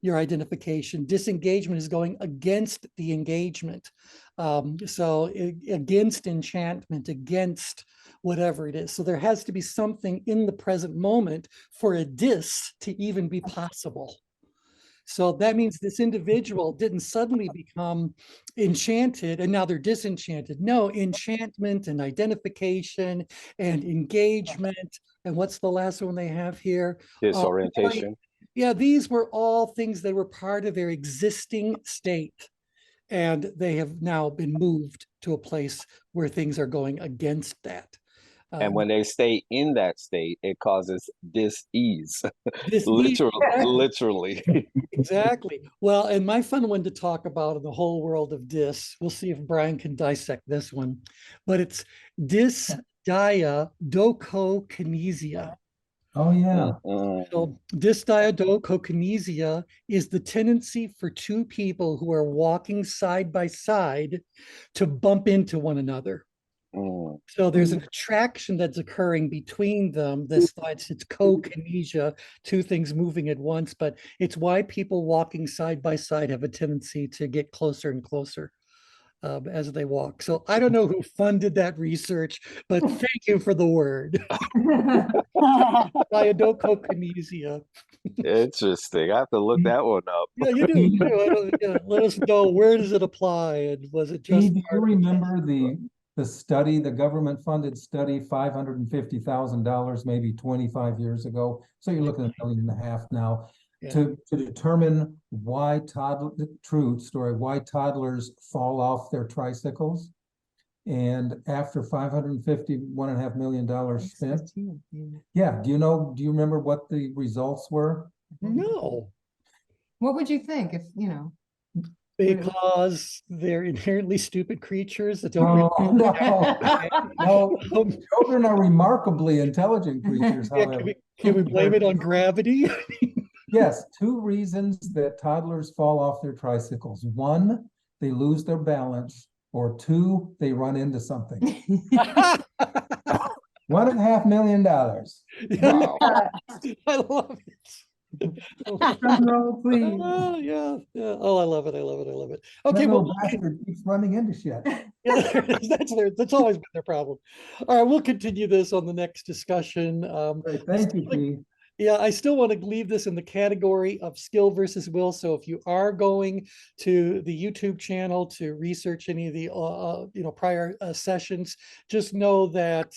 identification. Disengagement is going against the engagement. Against enchantment, against whatever it is. So there has to be something in the present moment for a dis to even be possible. So that means this individual didn't suddenly become enchanted and now they're disenchanted. No, enchantment and identification and engagement. And what's the last one they have here? Disorientation. Yeah, these were all things that were part of their existing state. And they have now been moved to a place where things are going against that. And when they stay in that state, it causes dis-ease. Literally. Exactly. Well, and my fun one to talk about in the whole world of dis, we'll see if Brian can dissect this one, but it's dysdiadochokinesia. Oh, yeah. So dysdiadochokinesia is the tendency for two people who are walking side by side to bump into one another. So there's an attraction that's occurring between them. It's kokinesia, two things moving at once, but it's why people walking side by side have a tendency to get closer and closer as they walk. So I don't know who funded that research, but thank you for the word. Dysdiadochokinesia. Interesting. I have to look that one up. Yeah, you do. You do. Yeah, let us know, where does it apply, and was it just? Do you remember the study, the government funded study, $550,000, maybe 25 years ago? So you're looking at $1.5 million now. Yeah. To determine why why toddlers fall off their tricycles. And after $1.5 million spent. Yeah, do you remember what the results were? No, What would you think if, you know? because they're inherently stupid creatures that don't. No, children are remarkably intelligent creatures, Yeah, however. can we blame it on gravity? Yes, two reasons that toddlers fall off their tricycles. One, they lose their balance, or two, they run into something. $1.5 million. Wow. I love it. Drum roll, please. Oh, yeah, yeah. Oh, I love it. I love it. I love it. That Okay, little well, bastard keeps running into shit. yeah, that's always been their problem. All right, we'll continue this on the next discussion. Great, thank you, Pete. Yeah, I still want to leave this in the category of skill versus will. So if you are going to the YouTube channel to research any of the prior sessions, just know that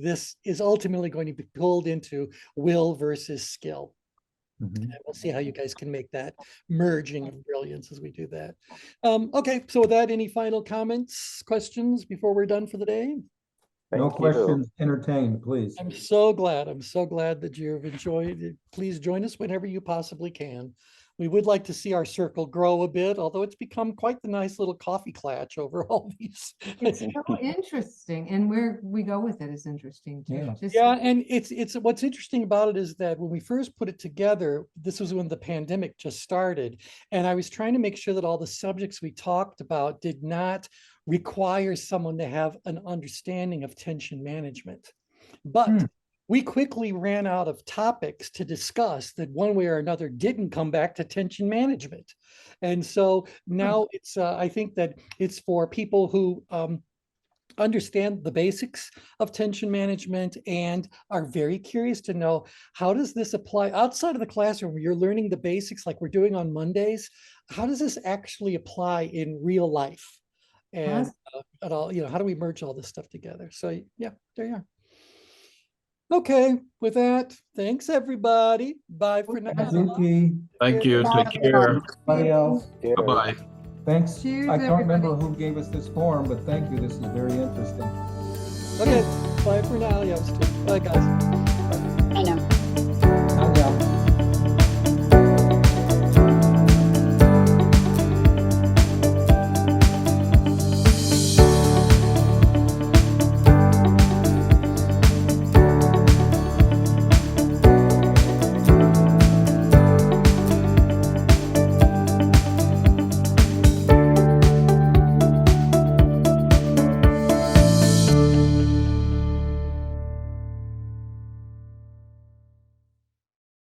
this is ultimately going to be pulled into will versus skill. And we'll see how you guys can make that merging of brilliance as we do that. Okay, so with that, any final comments, questions before we're done for the day? No Thank you. questions entertained, please. I'm so glad that you've enjoyed it. Please join us whenever you possibly can. We would like to see our circle grow a bit, although it's become quite the nice little coffee clutch over all these. It's so interesting, and where we go with it is interesting too. Yeah. Just- Yeah, and it's what's interesting about it is that when we first put it together, this was when the pandemic just started, and I was trying to make sure that all the subjects we talked about did not require someone to have an understanding of tension management. But we quickly ran out of topics to discuss that one way or another didn't come back to tension management. And so now it's, I think that it's for people who understand the basics of tension management and are very curious to know, how does this apply outside of the classroom where you're learning the basics like we're doing on Mondays? How does this actually apply in real life? And how do we merge all this stuff together? So yeah, there you are. Okay, with that, thanks everybody. Bye for now. Suzuki, Thank you. Take care. anybody else? Cheers. Bye-bye. Thanks. Cheers, I don't remember everybody. who gave us this form, but thank you. This is very interesting. Okay, bye for now. Yeah, bye guys. I know.